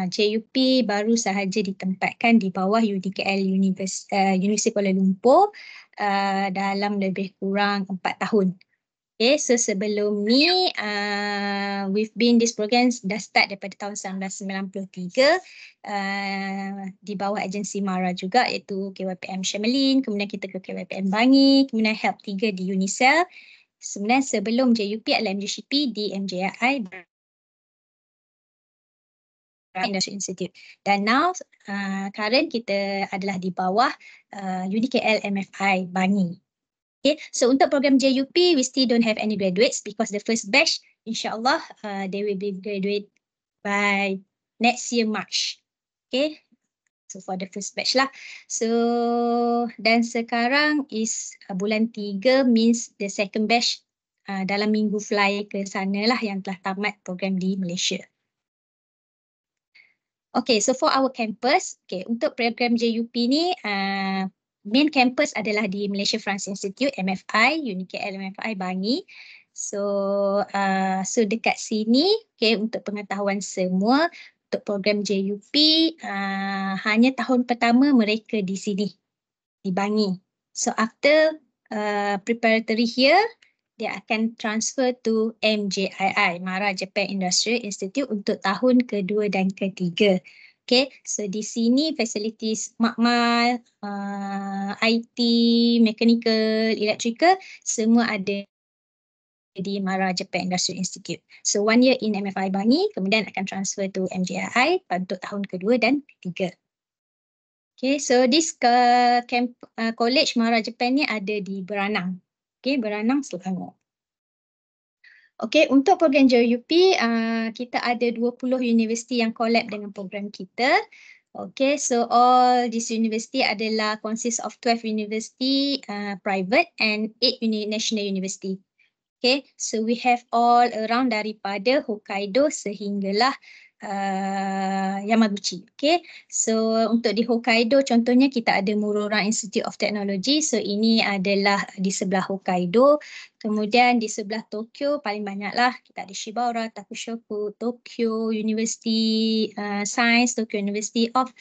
JUP baru sahaja ditempatkan di bawah UniKL Universiti Kuala Lumpur dalam lebih kurang 4 tahun. Okay, so sebelum ni we've been this program dah start daripada tahun 1993 di bawah agensi MARA juga, iaitu KYPM Shemelin, kemudian kita ke KYPM Bangi, kemudian HELP 3 di UNICEL. Sebenarnya sebelum JUP adalah MJCP di MJI Industry Institute. Dan now current kita adalah di bawah UniKL MFI Bangi. Okay, so untuk program JUP, we still don't have any graduates because the first batch, insyaAllah, they will be graduate by next year March. Okay, so for the first batch lah. So, dan sekarang is bulan 3 means the second batch dalam minggu fly ke sana lah yang telah tamat program di Malaysia. Okay, so for our campus, okay, untuk program JUP ni, main campus adalah di Malaysia France Institute, MFI, UniKL MFI Bangi. So, so dekat sini, okay, untuk pengetahuan semua, untuk program JUP, hanya tahun pertama mereka di sini, di Bangi. So after preparatory here, dia akan transfer to MJII, MARA Japan Industrial Institute untuk tahun kedua dan ketiga. Okay, so di sini facilities makmal, IT, mechanical, electrical, semua ada di MARA Japan Industrial Institute. So 1 year in MFI Bangi, kemudian akan transfer to MJII untuk tahun kedua dan ketiga. Okay, so this college MARA Japan ni ada di Beranang. Okay, Beranang, Selangor. Okay, untuk program JUP, kita ada 20 universiti yang collab dengan program kita. Okay, so all this university adalah consist of 12 university private and 8 national university. Okay, so we have all around daripada Hokkaido sehinggalah Yamaguchi. Okay, so untuk di Hokkaido contohnya kita ada Murora Institute of Technology. So ini adalah di sebelah Hokkaido. Kemudian di sebelah Tokyo paling banyaklah kita ada Shibaura, Takushoku, Tokyo University Science, Tokyo University of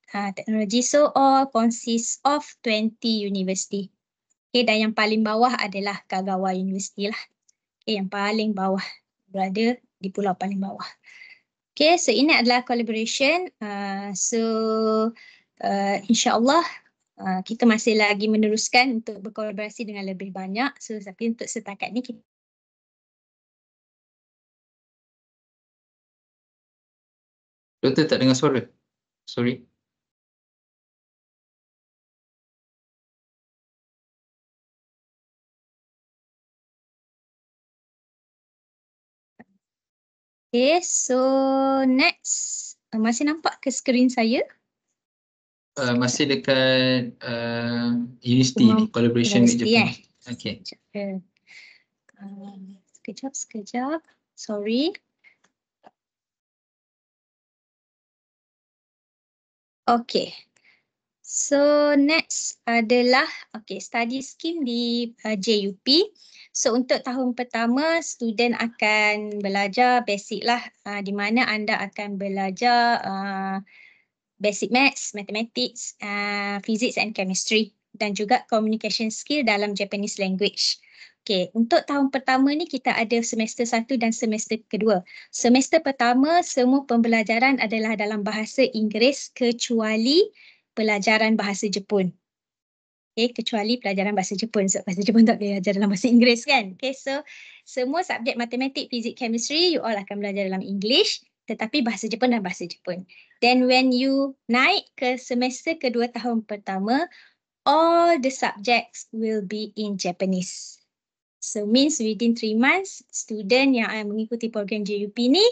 Technology. So all consists of 20 university. Okay, dan yang paling bawah adalah Kagawa University lah. Okay, yang paling bawah, berada di pulau paling bawah. Okay, so ini adalah collaboration. InsyaAllah kita masih lagi meneruskan untuk berkolaborasi dengan lebih banyak. So, tapi untuk setakat ni kita Doktor tak dengar suara. Sorry. Okay, so next Masih nampak ke skrin saya? Masih dekat University ni, collaboration with University, Japan. Okay. Sekejap. Sorry. Okay. So next adalah study scheme di JUP. So untuk tahun pertama student akan belajar basic lah, di mana anda akan belajar basic maths, mathematics, physics and chemistry dan juga communication skill dalam Japanese language. Okay, untuk tahun pertama ni kita ada semester 1 dan semester kedua. Semester pertama semua pembelajaran adalah dalam bahasa Inggeris kecuali pelajaran bahasa Jepun. Okay, kecuali pelajaran bahasa Jepun. Sebab bahasa Jepun tak boleh belajar dalam bahasa Inggeris kan. Okay, so semua subjek matematik, fizik, chemistry you all akan belajar dalam English. Tetapi bahasa Jepun dan bahasa Jepun. Then when you naik ke semester kedua tahun pertama, all the subjects will be in Japanese. So means within 3 months, student yang mengikuti program JUP ni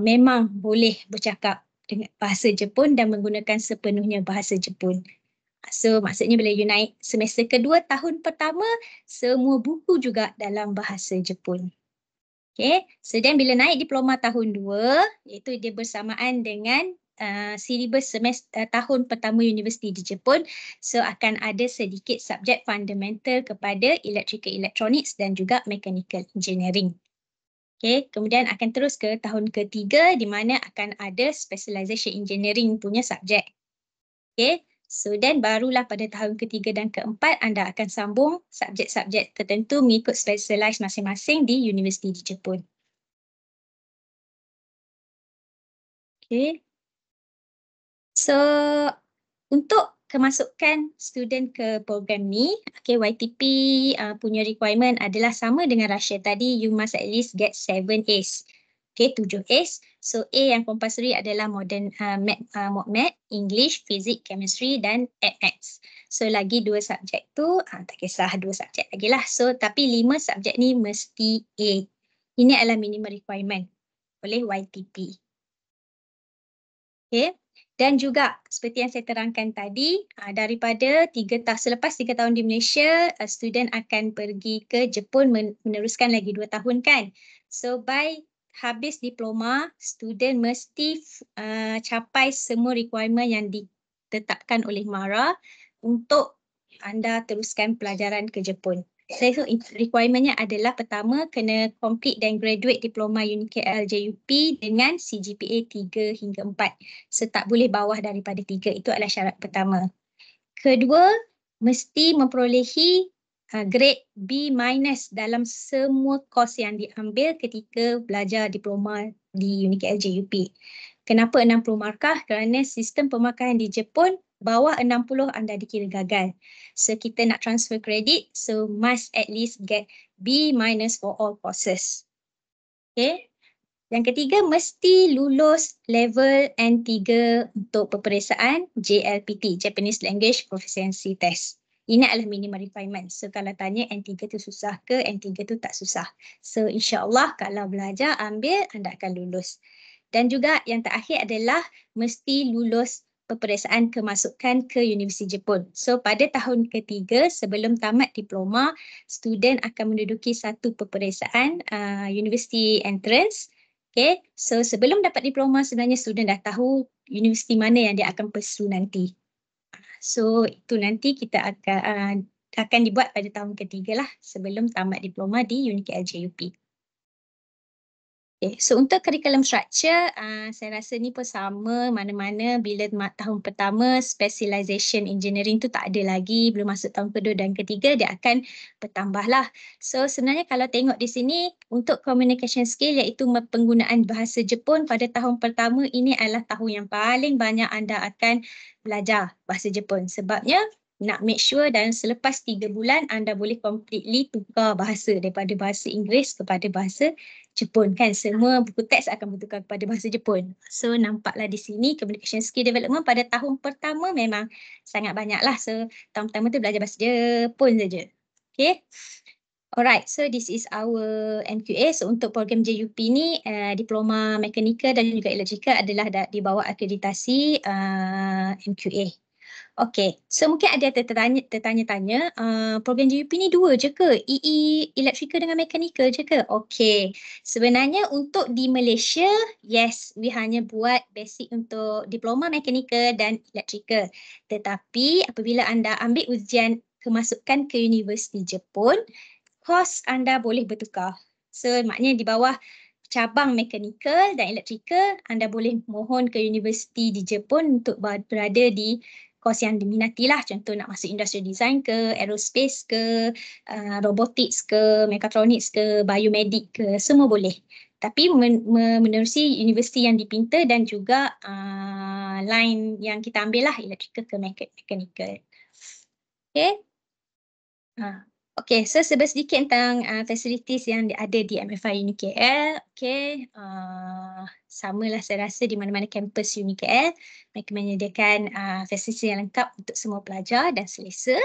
memang boleh bercakap dengan bahasa Jepun dan menggunakan sepenuhnya bahasa Jepun. So maksudnya bila you naik semester kedua tahun pertama, semua buku juga dalam bahasa Jepun. Okay, so then bila naik diploma tahun 2, iaitu dia bersamaan dengan silibus semester tahun pertama universiti di Jepun, so akan ada sedikit subjek fundamental kepada electrical electronics dan juga mechanical engineering. Okay, kemudian akan terus ke tahun ketiga di mana akan ada specialization engineering punya subjek. Okay, so then barulah pada tahun ketiga dan keempat anda akan sambung subjek-subjek tertentu mengikut specialize masing-masing di universiti di Jepun. Okay. So untuk kemasukan student ke program ni, okay, YTP punya requirement adalah sama dengan Russia tadi, you must at least get 7 A's. Okay, 7 A's. So A yang compulsory adalah modern math, English, Physics, Chemistry dan Maths. So lagi 2 subjek tu, tak kisah 2 subjek lagi lah. So tapi 5 subjek ni mesti A. Ini adalah minimum requirement oleh YTP. Okay. Dan juga seperti yang saya terangkan tadi, daripada selepas 3 tahun di Malaysia, student akan pergi ke Jepun meneruskan lagi 2 tahun kan. So by habis diploma, student mesti capai semua requirement yang ditetapkan oleh MARA untuk anda teruskan pelajaran ke Jepun. So requirementnya adalah pertama kena complete dan graduate diploma UniKL JUP dengan CGPA 3 hingga 4. So tak boleh bawah daripada 3, itu adalah syarat pertama. Kedua, mesti memperolehi grade B- dalam semua kos yang diambil ketika belajar diploma di UniKL JUP. Kenapa 60 markah? Kerana sistem pemarkahan di Jepun bawah 60 anda dikira gagal. So kita nak transfer credit, so must at least get B- for all courses. Okay. Yang ketiga, mesti lulus level N3 untuk peperiksaan JLPT, Japanese Language Proficiency Test. Ini adalah minimum requirement. So kalau tanya N3 tu susah ke, N3 tu tak susah. So insyaAllah kalau belajar, ambil, anda akan lulus. Dan juga yang terakhir adalah mesti lulus peperiksaan kemasukan ke Universiti Jepun. So pada tahun ketiga sebelum tamat diploma, student akan menduduki satu peperiksaan University Entrance. Okay, so sebelum dapat diploma sebenarnya student dah tahu universiti mana yang dia akan pursue nanti. So itu nanti kita akan dibuat pada tahun ketiga lah sebelum tamat diploma di UniKL JUP. Okay, so untuk curriculum structure, saya rasa ni pun sama mana-mana bila tahun pertama specialization engineering tu tak ada lagi, belum masuk tahun kedua dan ketiga dia akan bertambah lah. So sebenarnya kalau tengok di sini untuk communication skill iaitu penggunaan bahasa Jepun pada tahun pertama ini adalah tahun yang paling banyak anda akan belajar bahasa Jepun. Sebabnya nak make sure dan selepas 3 bulan anda boleh completely tukar bahasa daripada bahasa Inggeris kepada bahasa Jepun kan. Semua buku teks akan bertukar kepada bahasa Jepun. So nampaklah di sini communication skill development pada tahun pertama memang sangat banyak lah. So tahun pertama tu belajar bahasa Jepun saja. Okay. Alright, so this is our MQA. So untuk program JUP ni, Diploma Mekanikal dan juga Elektrikal adalah di bawah akreditasi MQA. Okay, so mungkin ada tertanya-tanya, program JUP ni dua je ke? EE, Elektrikal dengan Mekanikal je ke? Okay, sebenarnya untuk di Malaysia, yes, we hanya buat basic untuk Diploma Mekanikal dan Elektrikal. Tetapi apabila anda ambil ujian kemasukan ke Universiti Jepun, kos anda boleh bertukar. So maknanya di bawah cabang mekanikal dan elektrikal, anda boleh mohon ke universiti di Jepun untuk berada di kos yang diminati lah. Contoh nak masuk industrial design ke, aerospace ke, robotics ke, mechatronics ke, biomedik ke, semua boleh. Tapi menerusi universiti yang dipinta dan juga line yang kita ambil lah, elektrikal ke mekanikal. Okay. Okay, so sedikit tentang facilities yang ada di MFI UniKL. Okay, samalah saya rasa di mana-mana kampus UniKL. Mereka menyediakan fasiliti yang lengkap untuk semua pelajar dan selesa.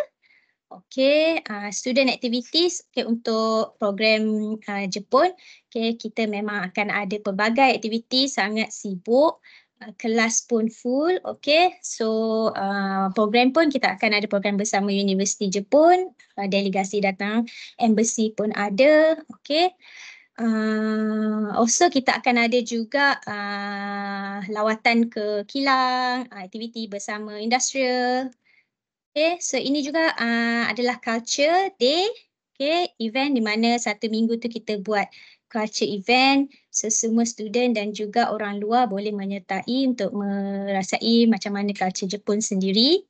Okay, student activities okay, untuk program Jepun. Okay, kita memang akan ada pelbagai aktiviti sangat sibuk. Kelas pun full, okay. So program pun kita akan ada program bersama Universiti Jepun, delegasi datang, embassy pun ada, okay. Also kita akan ada juga lawatan ke kilang, aktiviti bersama industrial. Okay, so ini juga adalah culture day, okay, event di mana satu minggu tu kita buat culture event, so semua student dan juga orang luar boleh menyertai untuk merasai macam mana culture Jepun sendiri.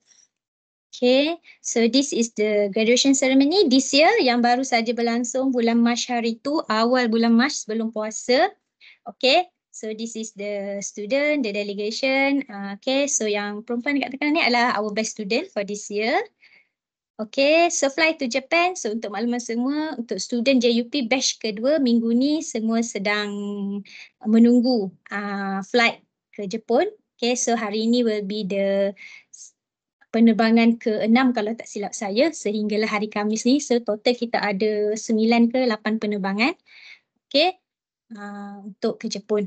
Okay, so this is the graduation ceremony this year yang baru saja berlangsung bulan Mac hari tu, awal bulan Mac sebelum puasa. Okay, so this is the student, the delegation. Okay, so yang perempuan dekat tengah ni adalah our best student for this year. Okay, so fly to Japan. So untuk makluman semua, untuk student JUP batch kedua minggu ni semua sedang menunggu flight ke Jepun. Okay, so hari ini will be the penerbangan ke-6 kalau tak silap saya sehinggalah hari Khamis ni. So total kita ada 9 ke 8 penerbangan. Okay, untuk ke Jepun.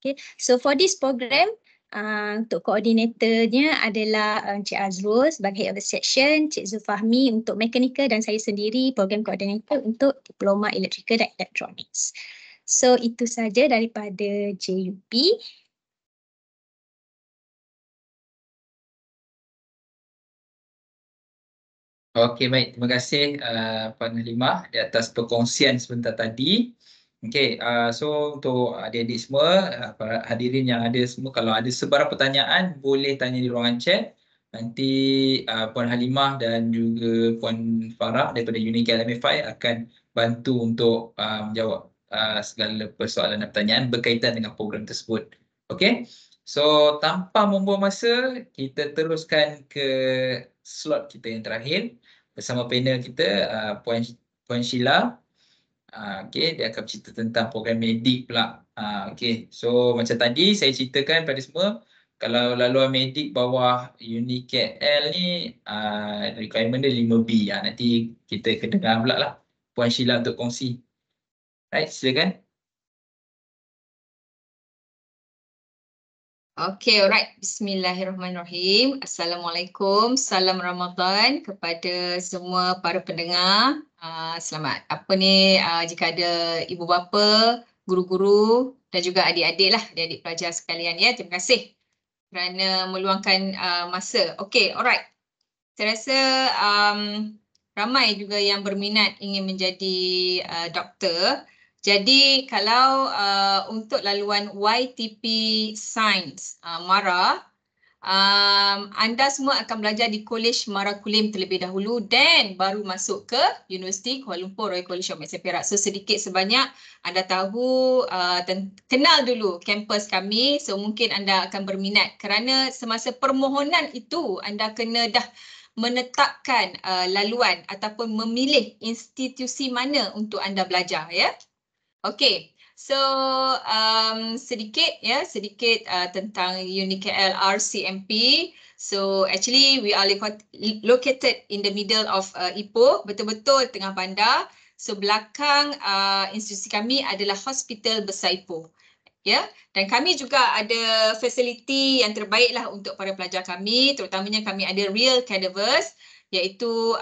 Okay, so for this program, untuk koordinatornya adalah Encik Azrul sebagai head of the section, Cik Zulfahmi untuk mekanikal dan saya sendiri program koordinator untuk diploma elektrikal dan electronics. So itu saja daripada JUP. Okey, baik. Terima kasih Puan Halimah di atas perkongsian sebentar tadi. Okey, so untuk adik-adik semua, para hadirin yang ada semua, kalau ada sebarang pertanyaan boleh tanya di ruangan chat. Nanti Puan Halimah dan juga Puan Farah daripada UniKL MFI akan bantu untuk menjawab segala persoalan dan pertanyaan berkaitan dengan program tersebut. Okey, so tanpa membuang masa, kita teruskan ke slot kita yang terakhir bersama panel kita, Puan Sheila. Okay, dia akan cerita tentang program medik pula. Okay, so macam tadi saya ceritakan pada semua, kalau laluan medik bawah UniKL ni requirement dia 5B. Nanti kita kena dengar pula lah Puan Sheila untuk kongsi. Right, silakan. Okay, alright. Bismillahirrahmanirrahim. Assalamualaikum. Salam Ramadan kepada semua para pendengar. Selamat. Jika ada ibu bapa, guru-guru dan juga adik-adik lah, adik-adik pelajar sekalian ya. Terima kasih kerana meluangkan masa. Okay, alright. Saya rasa ramai juga yang berminat ingin menjadi doktor. Jadi kalau untuk laluan YTP Science MARA, anda semua akan belajar di College Mara Kulim terlebih dahulu dan baru masuk ke Universiti Kuala Lumpur Royal College of Medicine Perak. So sedikit sebanyak anda tahu dan kenal dulu kampus kami. So mungkin anda akan berminat kerana semasa permohonan itu anda kena dah menetapkan laluan ataupun memilih institusi mana untuk anda belajar ya. Okay, so sedikit tentang UniKL RCMP. So actually we are located in the middle of Ipoh, betul-betul tengah bandar. So belakang institusi kami adalah Hospital Besar Ipoh. Ya, dan kami juga ada fasiliti yang terbaiklah untuk para pelajar kami, terutamanya kami ada real cadavers iaitu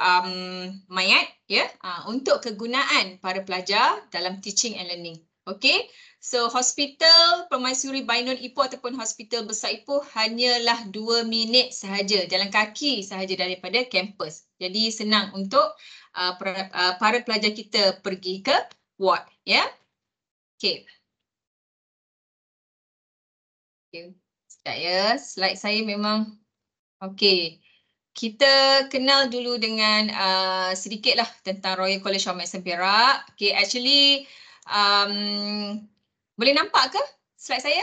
mayat ya untuk kegunaan para pelajar dalam teaching and learning. Okey. So Hospital Permaisuri Bainon Ipoh ataupun Hospital Besar Ipoh hanyalah 2 minit sahaja jalan kaki sahaja daripada kampus. Jadi senang untuk para pelajar kita pergi ke ward ya. Okey. Okay. Sekejap ya, slide saya memang okey. Kita kenal dulu dengan sedikitlah tentang Royal College of Medicine Perak. Okay, actually boleh nampak ke slide saya?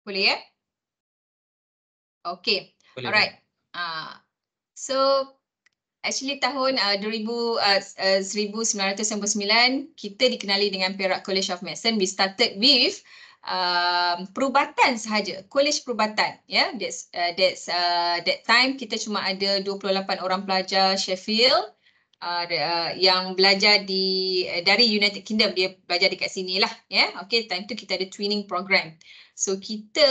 Boleh ya? Okay, alright. So actually tahun 1999 kita dikenali dengan Perak College of Medicine. We started with perubatan sahaja, college perubatan ya. That time kita cuma ada 28 orang pelajar Sheffield yang belajar dari United Kingdom, dia belajar dekat sini lah ya. Okay, time tu kita ada twinning program. So kita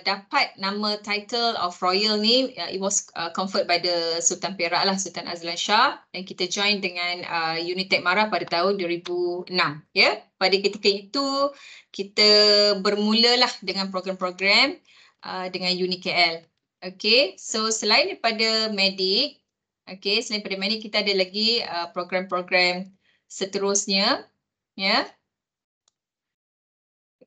dapat nama title of Royal ni, it was conferred by the Sultan Perak lah, Sultan Azlan Shah, dan kita join dengan Unitec Mara pada tahun 2006 ya. Pada ketika itu kita bermulalah dengan program-program dengan UniKL. Okay, so selain daripada medik, selain daripada medik kita ada lagi program-program seterusnya ya.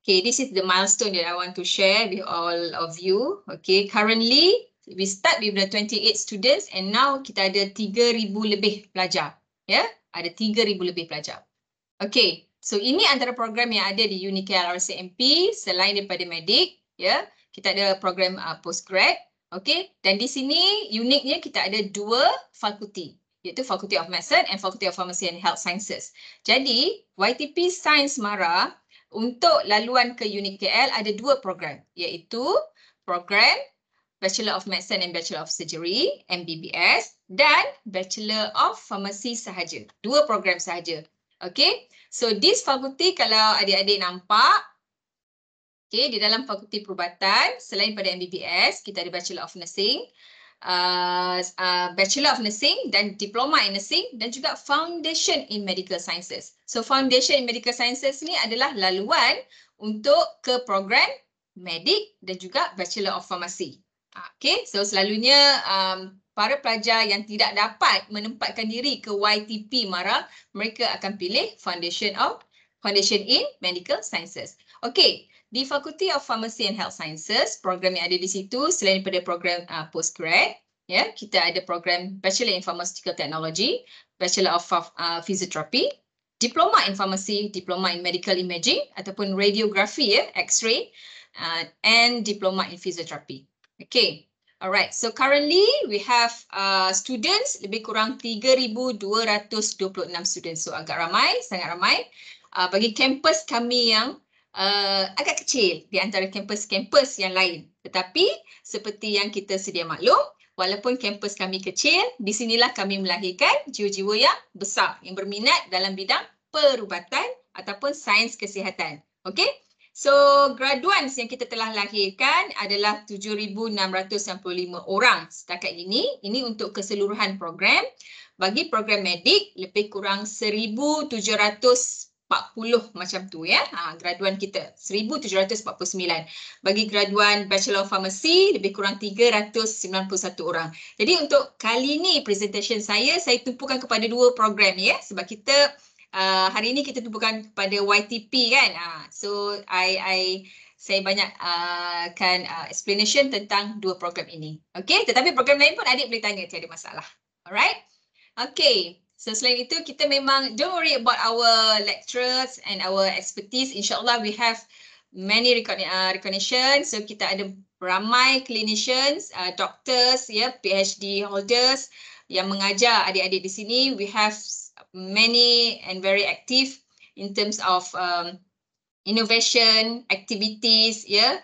Okay, this is the milestone that I want to share with all of you. Okay, currently we start with the 28 students and now kita ada 3,000 lebih pelajar. Ya, ada 3,000 lebih pelajar. Okay, so ini antara program yang ada di UniKL RCMP selain daripada medik. Ya, kita ada program postgrad. Okay, dan di sini uniknya kita ada 2 fakulti, iaitu Faculty of Medicine and Faculty of Pharmacy and Health Sciences. Jadi, YTP Sains Mara untuk laluan ke UniKL ada 2 program, iaitu program Bachelor of Medicine and Bachelor of Surgery, MBBS, dan Bachelor of Pharmacy sahaja. 2 program sahaja. Okay, so this faculty kalau adik-adik nampak, okay, di dalam fakulti perubatan, selain pada MBBS, kita ada Bachelor of Nursing, Bachelor of Nursing dan Diploma in Nursing dan juga Foundation in Medical Sciences. So Foundation in Medical Sciences ni adalah laluan untuk ke program medik dan juga Bachelor of Pharmacy. Okay, so selalunya para pelajar yang tidak dapat menempatkan diri ke YTP Mara, mereka akan pilih Foundation in Medical Sciences. Okay, di Faculty of Pharmacy and Health Sciences, program yang ada di situ selain daripada program postgrad, ya, kita ada program Bachelor in Pharmaceutical Technology, Bachelor of Physiotherapy, Diploma in Pharmacy, Diploma in Medical Imaging ataupun Radiography, ya, X-ray, and Diploma in Physiotherapy. Okay, alright. So currently we have students lebih kurang 3,226 students. So agak ramai, sangat ramai. Bagi kampus kami yang agak kecil di antara kampus-kampus yang lain. Tetapi seperti yang kita sedia maklum, walaupun kampus kami kecil, di sinilah kami melahirkan jiwa-jiwa yang besar yang berminat dalam bidang perubatan ataupun sains kesihatan. Okey? So graduans yang kita telah lahirkan adalah 7,695 orang setakat ini. Ini untuk keseluruhan program. Bagi program medik lebih kurang 1,740 macam tu ya. Graduan kita 1,749. Bagi graduan Bachelor of Pharmacy lebih kurang 391 orang. Jadi untuk kali ni presentation saya tumpukan kepada 2 program ya, sebab kita hari ini kita tumpukan kepada YTP kan. So saya banyak explanation tentang 2 program ini. Okey, tetapi program lain pun adik boleh tanya, tiada masalah. Alright. Okay, so selain itu kita memang don't worry about our lecturers and our expertise. InsyaAllah we have many recognition. So kita ada ramai clinicians, doctors, ya, PhD holders yang mengajar adik-adik di sini. We have many and very active in terms of innovation, activities, ya,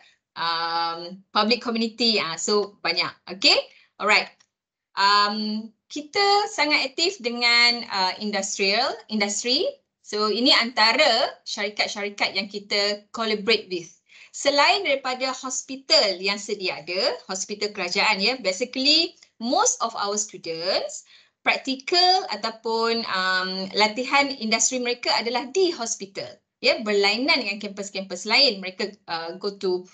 public community. So banyak. Okay, alright. kita sangat aktif dengan industri. So ini antara syarikat-syarikat yang kita collaborate with. Selain daripada hospital yang sedia ada, hospital kerajaan ya, basically most of our students praktikal ataupun latihan industri mereka adalah di hospital. Ya, berlainan dengan kampus-kampus lain, mereka go to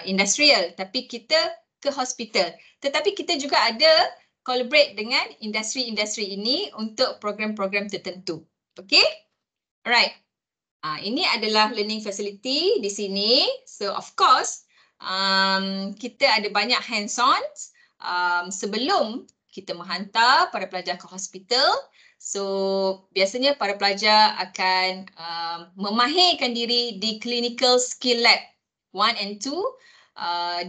industrial, tapi kita ke hospital. Tetapi kita juga ada collaborate dengan industri-industri ini untuk program-program tertentu. Okay? Alright. Ini adalah learning facility di sini. So of course, kita ada banyak hands-on sebelum kita menghantar para pelajar ke hospital. So biasanya para pelajar akan memahirkan diri di clinical skill lab 1 and 2.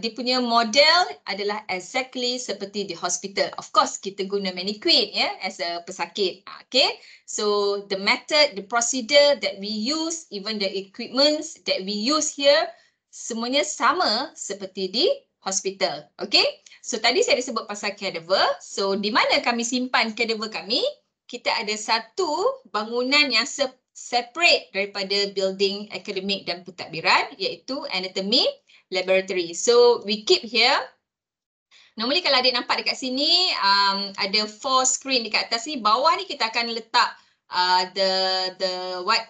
Dia punya model adalah exactly seperti di hospital. Of course, kita guna mannequin ya as a pesakit. Okay, so the method, the procedure that we use, even the equipments that we use here, semuanya sama seperti di hospital. Okay, so tadi saya disebut pasal cadaver. So di mana kami simpan cadaver kami? Kita ada satu bangunan yang separate daripada building akademik dan pentadbiran, iaitu anatomy laboratory. So we keep here. Normally kalau adik nampak dekat sini ada 4 screen dekat atas ni. Bawah ni kita akan letak the what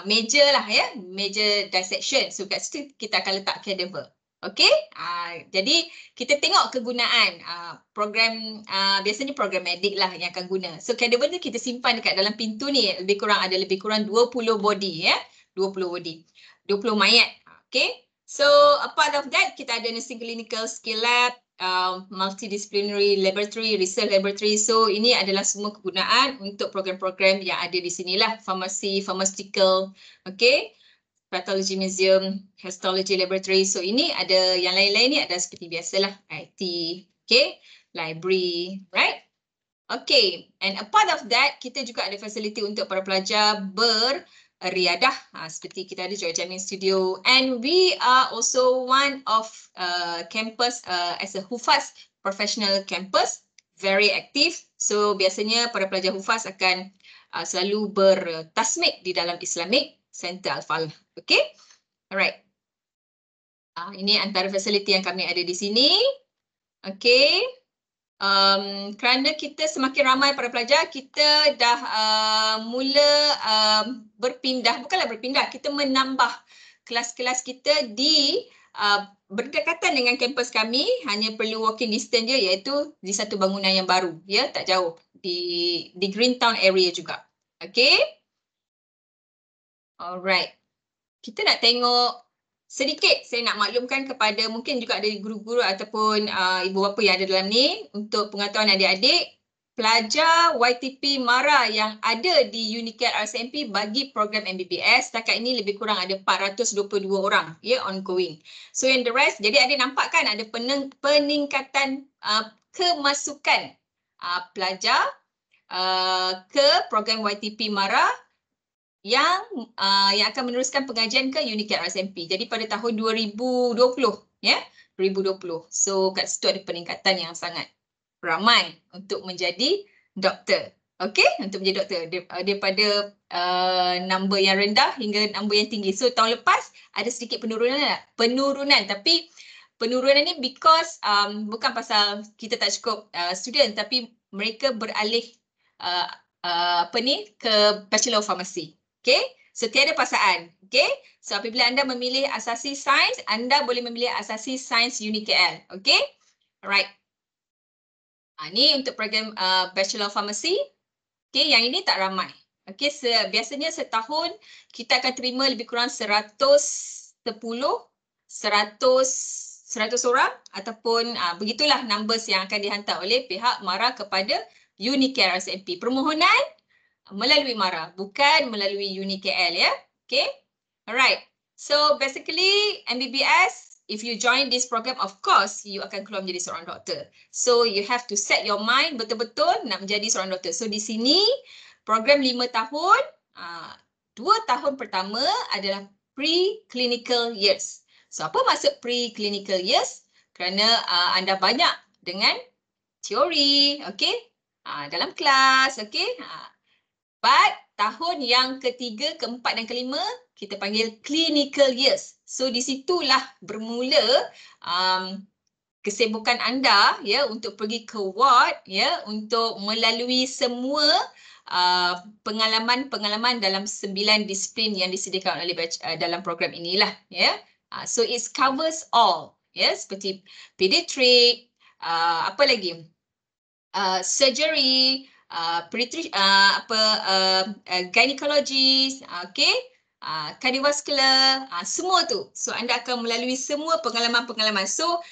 meja lah ya, meja dissection. So kat situ kita akan letak cadaver. Okay, jadi kita tengok kegunaan program, biasanya program medik lah yang akan guna. So cadaver tu kita simpan dekat dalam pintu ni, lebih kurang 20 body ya, 20 body, 20 mayat. Okay. So, a part of that, kita ada nursing clinical skill lab, multidisciplinary laboratory, research laboratory. So, ini adalah semua kegunaan untuk program-program yang ada di sinilah. Pharmacy, pharmaceutical, okay, pathology museum, histology laboratory. So, ini ada yang lain-lain ni ada seperti biasalah, IT, okay, library, right? Okay, and a part of that, kita juga ada facility untuk para pelajar riadah, seperti kita ada George Jamming Studio, and we are also one of campus as a Hufaz professional campus, very active. So biasanya para pelajar Hufaz akan selalu bertasmik di dalam Islamic Center Al-Falah. Okay, alright. Ini antara facility yang kami ada di sini. Okay. Kerana kita semakin ramai para pelajar, kita dah mula bukanlah berpindah, kita menambah kelas-kelas kita di berdekatan dengan kampus kami, hanya perlu walking distance je, iaitu di satu bangunan yang baru, ya, tak jauh, di Greentown area juga. Okay, alright, kita nak tengok sedikit, saya nak maklumkan kepada mungkin juga ada guru-guru ataupun ibu bapa yang ada dalam ni, untuk pengetahuan adik-adik, pelajar YTP MARA yang ada di Unicare RCMP bagi program MBBS, setakat ini lebih kurang ada 422 orang, ya, ongoing. So yang the rest, jadi adik nampak kan ada peningkatan kemasukan pelajar ke program YTP MARA yang akan meneruskan pengajian ke Unicare RCMP. Jadi pada tahun 2020, ya, 2020. So kat situ ada peningkatan yang sangat ramai untuk menjadi doktor. Okey, untuk menjadi doktor daripada number yang rendah hingga number yang tinggi. So tahun lepas ada sedikit penurunan, tapi penurunan ni because bukan pasal kita tak cukup student, tapi mereka beralih ke Bachelor of Pharmacy. Okay, so tiada paksaan. Okay, so apabila anda memilih asasi sains, anda boleh memilih asasi sains UniKL. Okay, alright. Ni untuk program Bachelor of Pharmacy. Okay, yang ini tak ramai. Okay, biasanya setahun kita akan terima lebih kurang 100 orang ataupun begitulah numbers yang akan dihantar oleh pihak MARA kepada Unicare RCMP. Permohonan melalui MARA, bukan melalui UniKL, ya. Okay, alright. So basically MBBS, if you join this program, of course you akan keluar menjadi seorang doktor. So you have to set your mind betul-betul nak menjadi seorang doktor. So di sini program 5 tahun, 2 tahun pertama adalah pre-clinical years. So apa maksud pre-clinical years? Kerana anda banyak dengan teori, okay? dalam kelas, okay. But tahun yang ketiga, keempat dan kelima kita panggil clinical years. So di situlah bermula kesibukan anda ya untuk pergi ke ward ya untuk melalui semua pengalaman-pengalaman dalam 9 disiplin yang disediakan oleh dalam program inilah ya. So it covers all ya, seperti pediatric, apa lagi? Surgery, gynecology, okay, cardiovascular, semua tu. So anda akan melalui semua pengalaman-pengalaman. So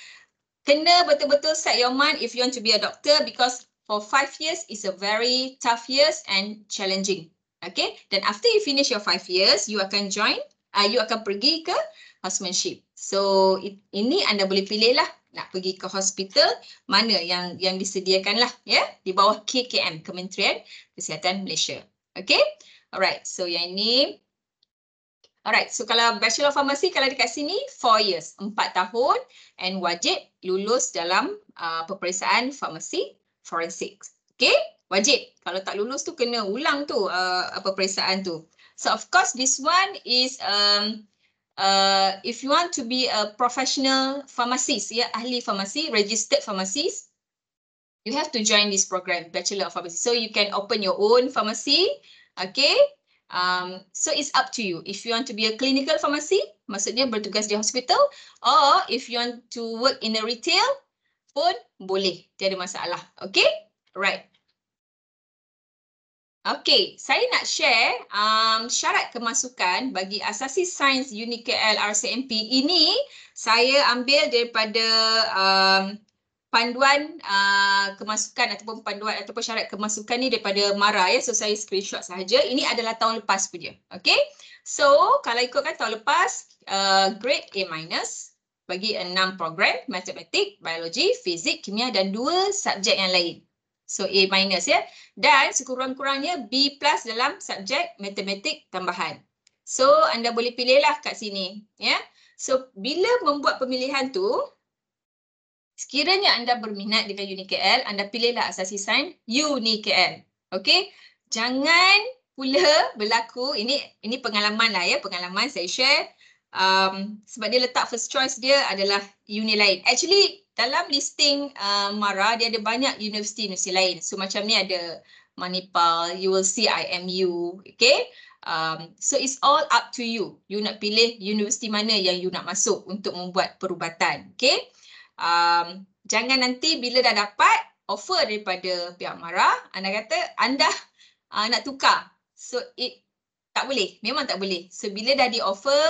kena betul-betul set your mind if you want to be a doctor, because for 5 years is a very tough years and challenging. Okay, then after you finish your 5 years, you akan join, you akan pergi ke housemanship. So ini anda boleh pilih lah nak pergi ke hospital mana yang disediakan lah ya, di bawah KKM, Kementerian Kesihatan Malaysia. Okay, alright, so yang ini. Alright, so kalau Bachelor of Pharmacy, kalau dekat sini 4 years, 4 tahun, and wajib lulus dalam peperiksaan farmasi forensik. Okay, wajib. Kalau tak lulus tu kena ulang tu peperiksaan tu. So of course this one is if you want to be a professional pharmacist, ya, ahli farmasi, registered pharmacist, you have to join this program, Bachelor of Pharmacy. So you can open your own pharmacy, okay. So it's up to you. If you want to be a clinical pharmacy, maksudnya bertugas di hospital, or if you want to work in a retail pun boleh, tiada masalah. Okay, right. Okay, saya nak share syarat kemasukan bagi Asasi Sains UniKL RCMP ini. Saya ambil daripada panduan kemasukan ataupun panduan ataupun syarat kemasukan ni daripada MARA ya. So saya screenshot sahaja. Ini adalah tahun lepas punya. Okay. So kalau ikutkan tahun lepas grade A- bagi 6 program, matematik, biologi, fizik, kimia dan 2 subjek yang lain. So A- ya. Dan sekurang-kurangnya B+ dalam subjek matematik tambahan. So anda boleh pilihlah kat sini ya. So bila membuat pemilihan tu, sekiranya anda berminat dengan UniKL, anda pilihlah Asasi Sains UniKL. Okey? Jangan pula berlaku, ini pengalaman lah ya, pengalaman saya share. Sebab dia letak first choice dia adalah uni lain. Actually dalam listing MARA dia ada banyak universiti lain. So macam ni ada Manipal, you will see IMU, okay? So it's all up to you. You nak pilih universiti mana yang you nak masuk untuk membuat perubatan, okay? Jangan nanti bila dah dapat offer daripada pihak MARA, anda kata anda nak tukar. So tak boleh, memang tak boleh. So bila dah di offer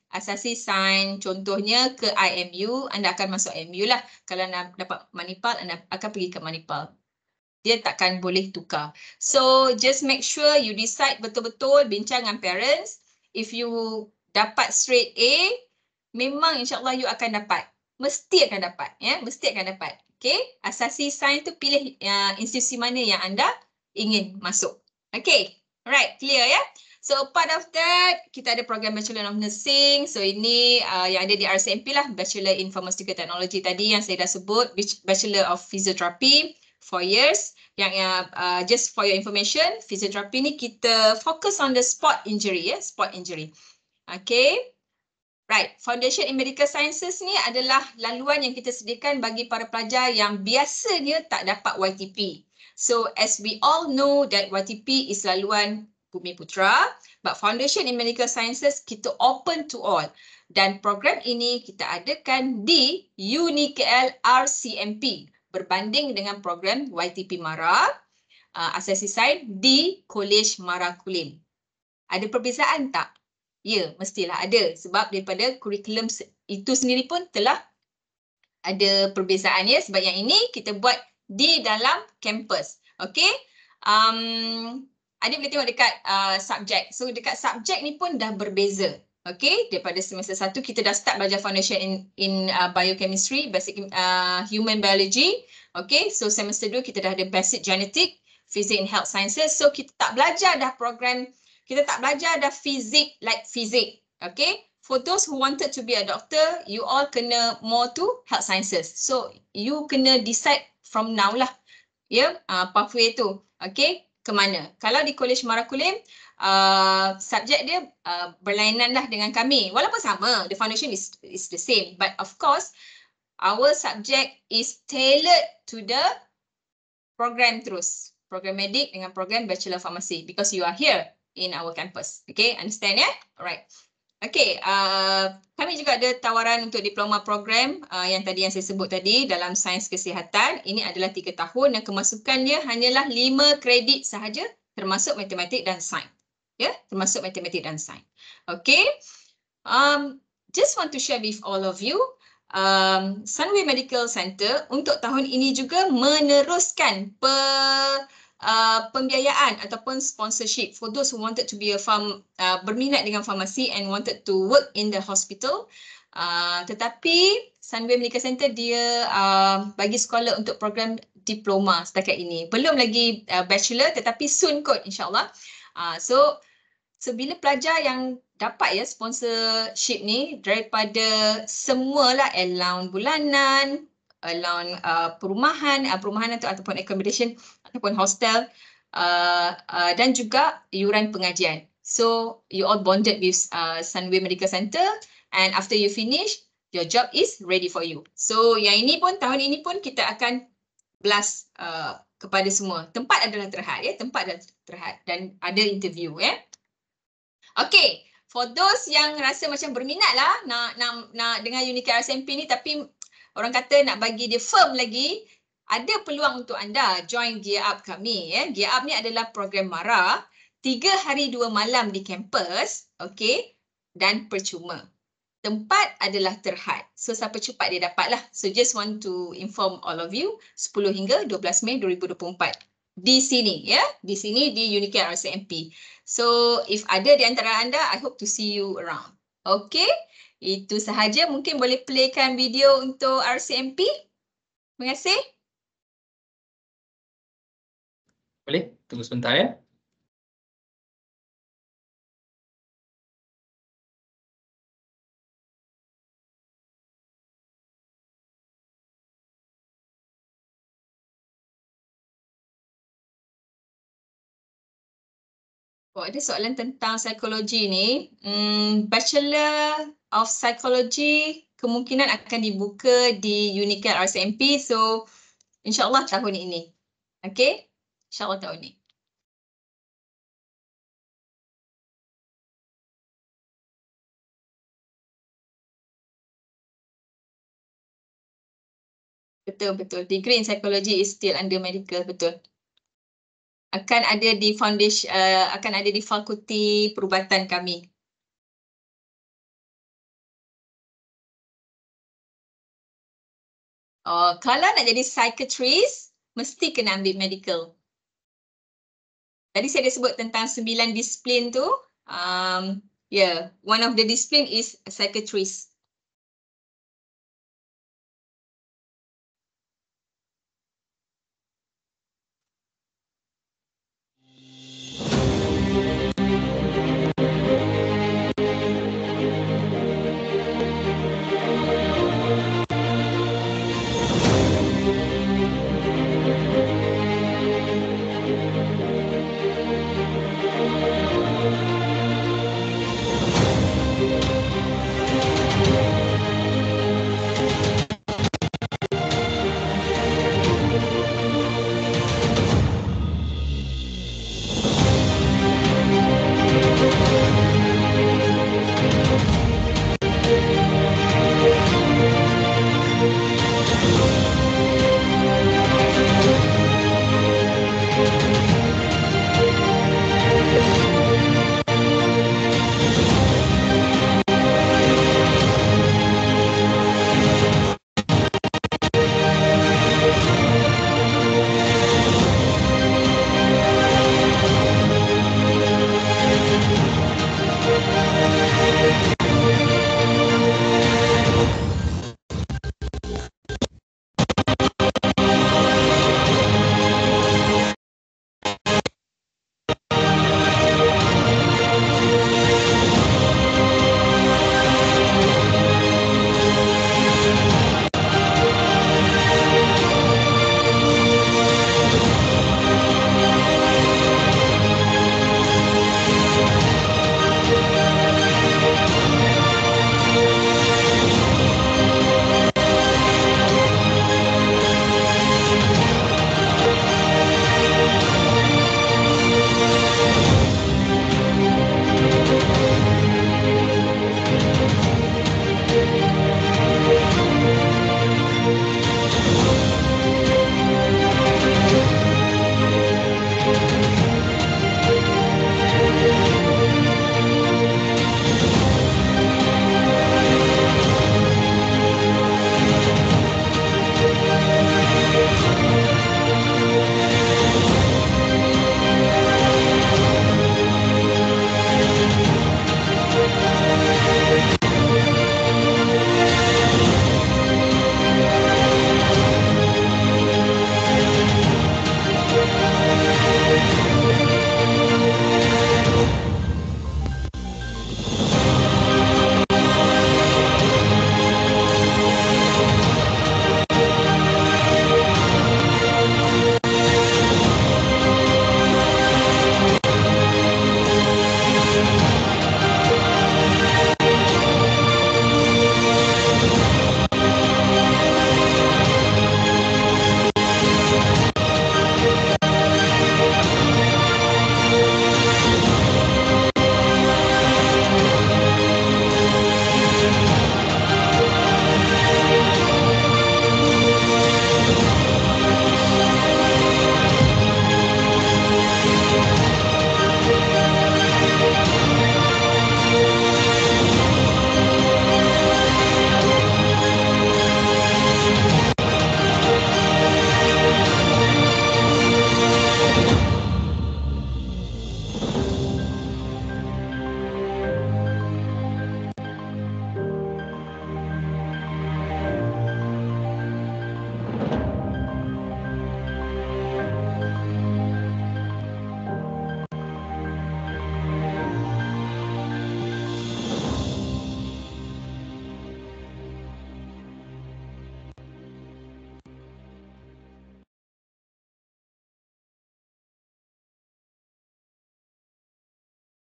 Asasi Sains contohnya ke IMU, anda akan masuk IMU lah. Kalau anda dapat Manipal, anda akan pergi ke Manipal. Dia takkan boleh tukar. So just make sure you decide betul-betul, bincang dengan parents. If you dapat straight A, memang insyaAllah you akan dapat. Mesti akan dapat, ya, mesti akan dapat. Okay, Asasi Sains tu pilih institusi mana yang anda ingin masuk. Okay, alright, clear ya. So part of that, kita ada program Bachelor of Nursing. So ini yang ada di RCMP lah, Bachelor in Pharmaceutical Technology tadi yang saya dah sebut, Bachelor of Physiotherapy 4 years. Yang just for your information, physiotherapy ni kita focus on the sport injury ya, sport injury. Okay. Right, Foundation in Medical Sciences ni adalah laluan yang kita sediakan bagi para pelajar yang biasanya tak dapat YTP. So as we all know that YTP is laluan Bumiputra, but Foundation in Medical Sciences kita open to all. Dan program ini kita adakan di UniKL RCMP berbanding dengan program YTP MARA, Asasi Sains di Kolej MARA Kulim. Ada perbezaan tak? Ya, mestilah ada sebab daripada kurikulum itu sendiri pun telah ada perbezaan ya, sebab yang ini kita buat di dalam kampus. Okey. Adik boleh tengok dekat subjek. So dekat subjek ni pun dah berbeza. Okey, daripada semester 1 kita dah start belajar foundation in biochemistry, basic human biology. Okey, so semester 2 kita dah ada basic genetic, physics and health sciences. So kita tak belajar dah program, kita tak belajar dah fizik like fizik. Okay, for those who wanted to be a doctor, you all kena more to health sciences. So you kena decide from now lah. ya, pathway tu. Okey, ke mana? Kalau di College Marakulim, subjek dia berlainan lah dengan kami. Walaupun sama, the foundation is the same. But of course, our subject is tailored to the program terus. Program medik dengan program Bachelor Pharmacy because you are here in our campus. Okay, understand ya? Alright. Okay, kami juga ada tawaran untuk diploma program yang saya sebut tadi dalam sains kesihatan. Ini adalah 3 tahun dan kemasukannya hanyalah 5 kredit sahaja termasuk matematik dan sains. Ya, termasuk matematik dan sains. Okay, just want to share with all of you, Sunway Medical Center untuk tahun ini juga meneruskan pembiayaan ataupun sponsorship for those who wanted to be a berminat dengan farmasi and wanted to work in the hospital. Tetapi Sunway Medical Center dia bagi scholar untuk program diploma setakat ini. Belum lagi bachelor tetapi soon kot insyaAllah. So bila pelajar yang dapat ya sponsorship ni daripada semualah allowance bulanan, allowance perumahan ataupun accommodation ataupun hostel dan juga iuran pengajian. So you all bonded with Sunway Medical Center and after you finish your job is ready for you. So yang ini pun tahun ini pun kita akan blast kepada semua. Tempat adalah terhad ya, tempat adalah terhad dan ada interview ya. Okay, for those yang rasa macam berminat lah nak dengan Unicare RCMP ni tapi orang kata nak bagi dia firm lagi, ada peluang untuk anda join Gear Up kami ya. Gear Up ni adalah program MARA 3 hari 2 malam di kampus, okay, dan percuma. Tempat adalah terhad. So siapa cepat dia dapat lah. So just want to inform all of you 10 hingga 12 Mei 2024. Di sini ya, di sini di Unicare RCMP. So if ada di antara anda, I hope to see you around. Okay, itu sahaja. Mungkin boleh playkan video untuk RCMP. Terima kasih. Boleh? Tunggu sebentar ya. Oh, ada soalan tentang psikologi ni. Bachelor of Psychology kemungkinan akan dibuka di Unicare RCMP. So, insyaAllah tahun ini. Okay? InsyaAllah tahun ini. Betul. Degree in Psychology is still under medical, betul. Akan ada di foundation, akan ada di fakulti perubatan kami. Kalau nak jadi psychiatrist, mesti kena ambil medical. Tadi saya dah sebut tentang 9 disiplin tu. One of the discipline is psychiatrist.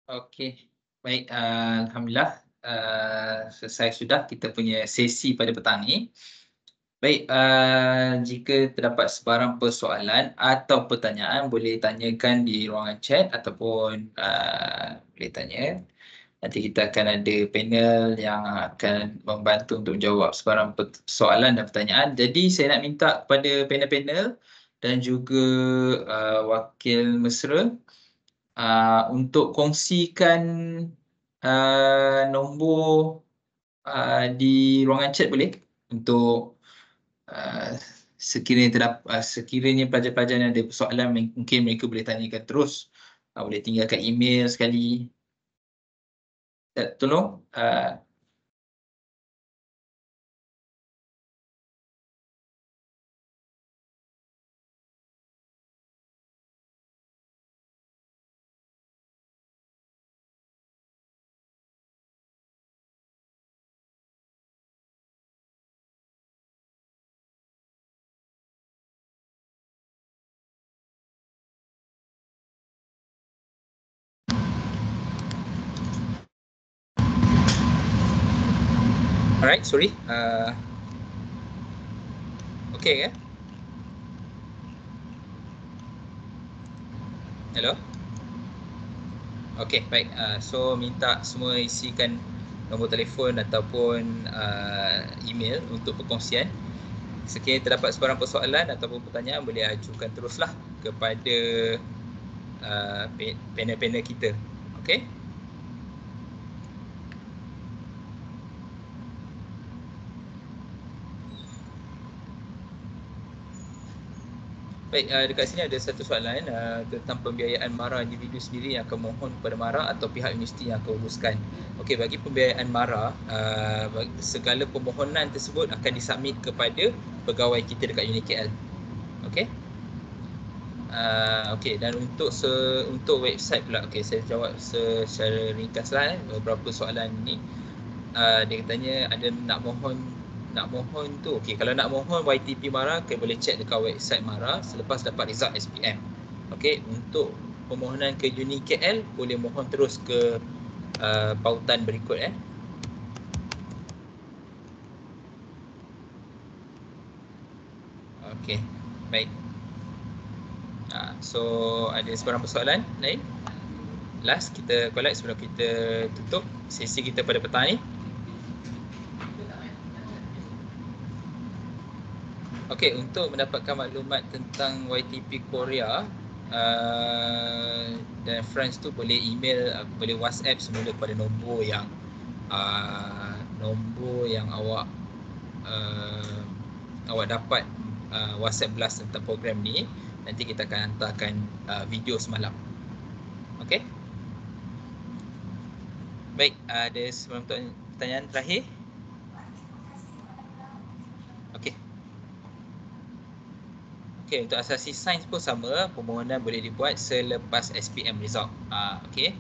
Okey, baik, alhamdulillah selesai sudah kita punya sesi pada petang ni. Baik, jika terdapat sebarang persoalan atau pertanyaan boleh tanyakan di ruangan chat ataupun boleh tanya. Nanti kita akan ada panel yang akan membantu untuk menjawab sebarang soalan dan pertanyaan. Jadi saya nak minta kepada panel-panel dan juga wakil mesra untuk kongsikan nombor di ruangan chat boleh untuk sekiranya pelajar-pelajar yang ada persoalan mungkin mereka boleh tanyakan terus, boleh tinggalkan email sekali. Tolong alright, sorry. Okay ya? Hello? Okay, baik. So minta semua isikan nombor telefon ataupun email untuk perkongsian. Sekiranya terdapat sebarang persoalan ataupun pertanyaan boleh ajukan teruslah kepada panel-panel kita. Okay? Baik, dekat sini ada satu soalan tentang pembiayaan MARA individu sendiri yang akan mohon kepada MARA atau pihak universiti yang akan uruskan. Okey, bagi pembiayaan MARA, segala permohonan tersebut akan disubmit kepada pegawai kita dekat UniKL. Okey. Okey, dan untuk website pula, okey, saya jawab secara ringkaslah beberapa soalan ni. Dia katanya ada nak mohon tu. Okey, kalau nak mohon YTP MARA, boleh check dekat website MARA selepas dapat result SPM. Okey, untuk permohonan ke UniKL boleh mohon terus ke pautan berikut Okey, baik. So ada sebarang persoalan lain? Last kita collect sebelum kita tutup sesi kita pada petang ni. Okey, untuk mendapatkan maklumat tentang YTP Korea dan France tu boleh email, boleh WhatsApp semula kepada nombor yang awak dapat WhatsApp blast tentang program ni. Nanti kita akan hantarkan video semalam. Okey. Baik, ada sebelum pertanyaan terakhir. Okey, untuk asasi sains pun sama, permohonan boleh dibuat selepas SPM result. Okey.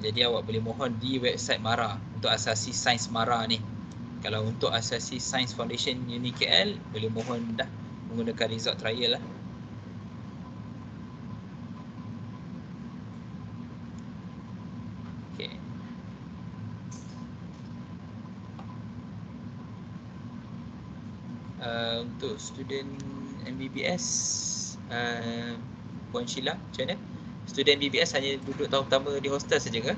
Jadi awak boleh mohon di website MARA untuk asasi sains MARA ni. Kalau untuk asasi sains foundation UniKL boleh mohon dah menggunakan result trial lah. Okey. Untuk student MBBS, Puan Sheila, macam mana? Student MBBS hanya duduk tahun pertama di hostel saja ke?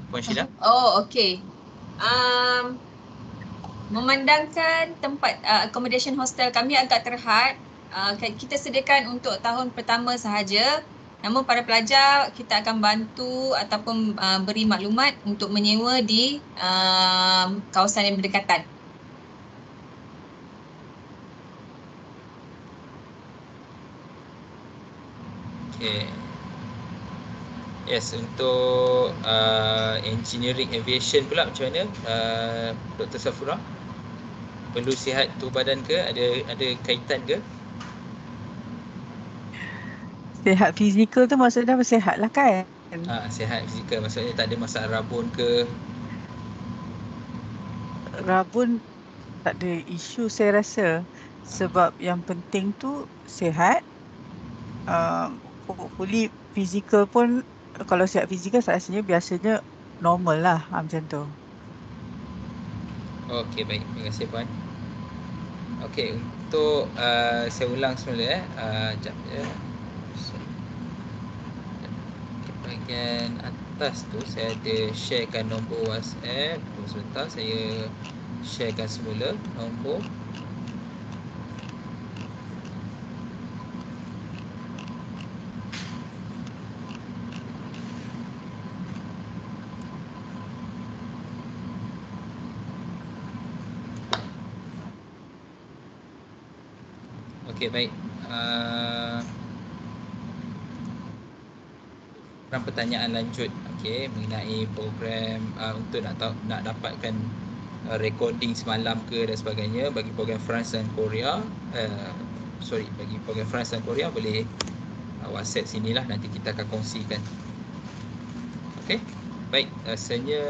Puan Sheila? Oh, okey. Memandangkan tempat accommodation hostel kami agak terhad, kita sediakan untuk tahun pertama sahaja. Namun para pelajar kita akan bantu ataupun beri maklumat untuk menyewa di kawasan yang berdekatan. Okay. Yes, untuk engineering aviation pula macam mana, Dr. Safura? Perlu sihat tubuh badan ke? Ada kaitan ke? Sihat fizikal tu maksudnya sihat lah kan? Sihat fizikal maksudnya tak ada masalah rabun ke? Rabun tak ada isu saya rasa. sebab yang penting tu sihat. Hopefully fizikal pun, kalau sihat fizikal rasanya biasanya normal lah, macam tu. Okey, baik. Terima kasih Puan. Okey, untuk saya ulang semula sekejap ya. Bahagian atas tu saya ada sharekan nombor WhatsApp. Sebentar saya sharekan semula nombor. Okey, baik. Pertanyaan lanjut, okey, mengenai program untuk nak dapatkan recording semalam ke dan sebagainya bagi program France dan Korea. Bagi program France dan Korea boleh WhatsApp sinilah, nanti kita akan kongsikan. Okey, baik. Rasanya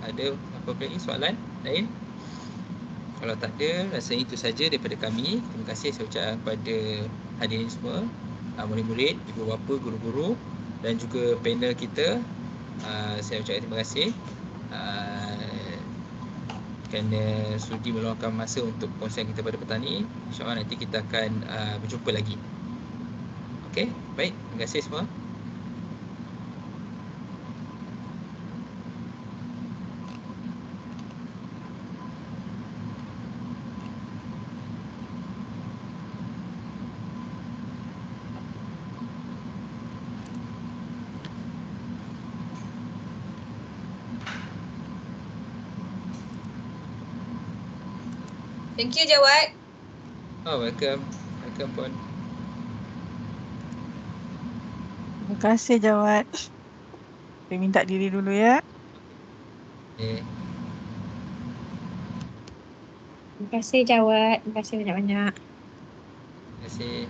ada apa lagi soalan lain? Kalau tak ada, rasanya itu saja daripada kami. Terima kasih saya ucapkan kepada hadirin semua, murid-murid, ibu bapa, guru-guru dan juga panel kita. Saya ucapkan terima kasih kerana sudi meluangkan masa untuk perkongsian kita pada petang ini. InsyaAllah nanti kita akan berjumpa lagi. Okey, baik. Terima kasih semua. Thank you Jawad. Welcome. Welcome Puan. Terima kasih Jawad. Saya minta diri dulu ya. Terima kasih Jawad. Terima kasih banyak-banyak. Terima kasih.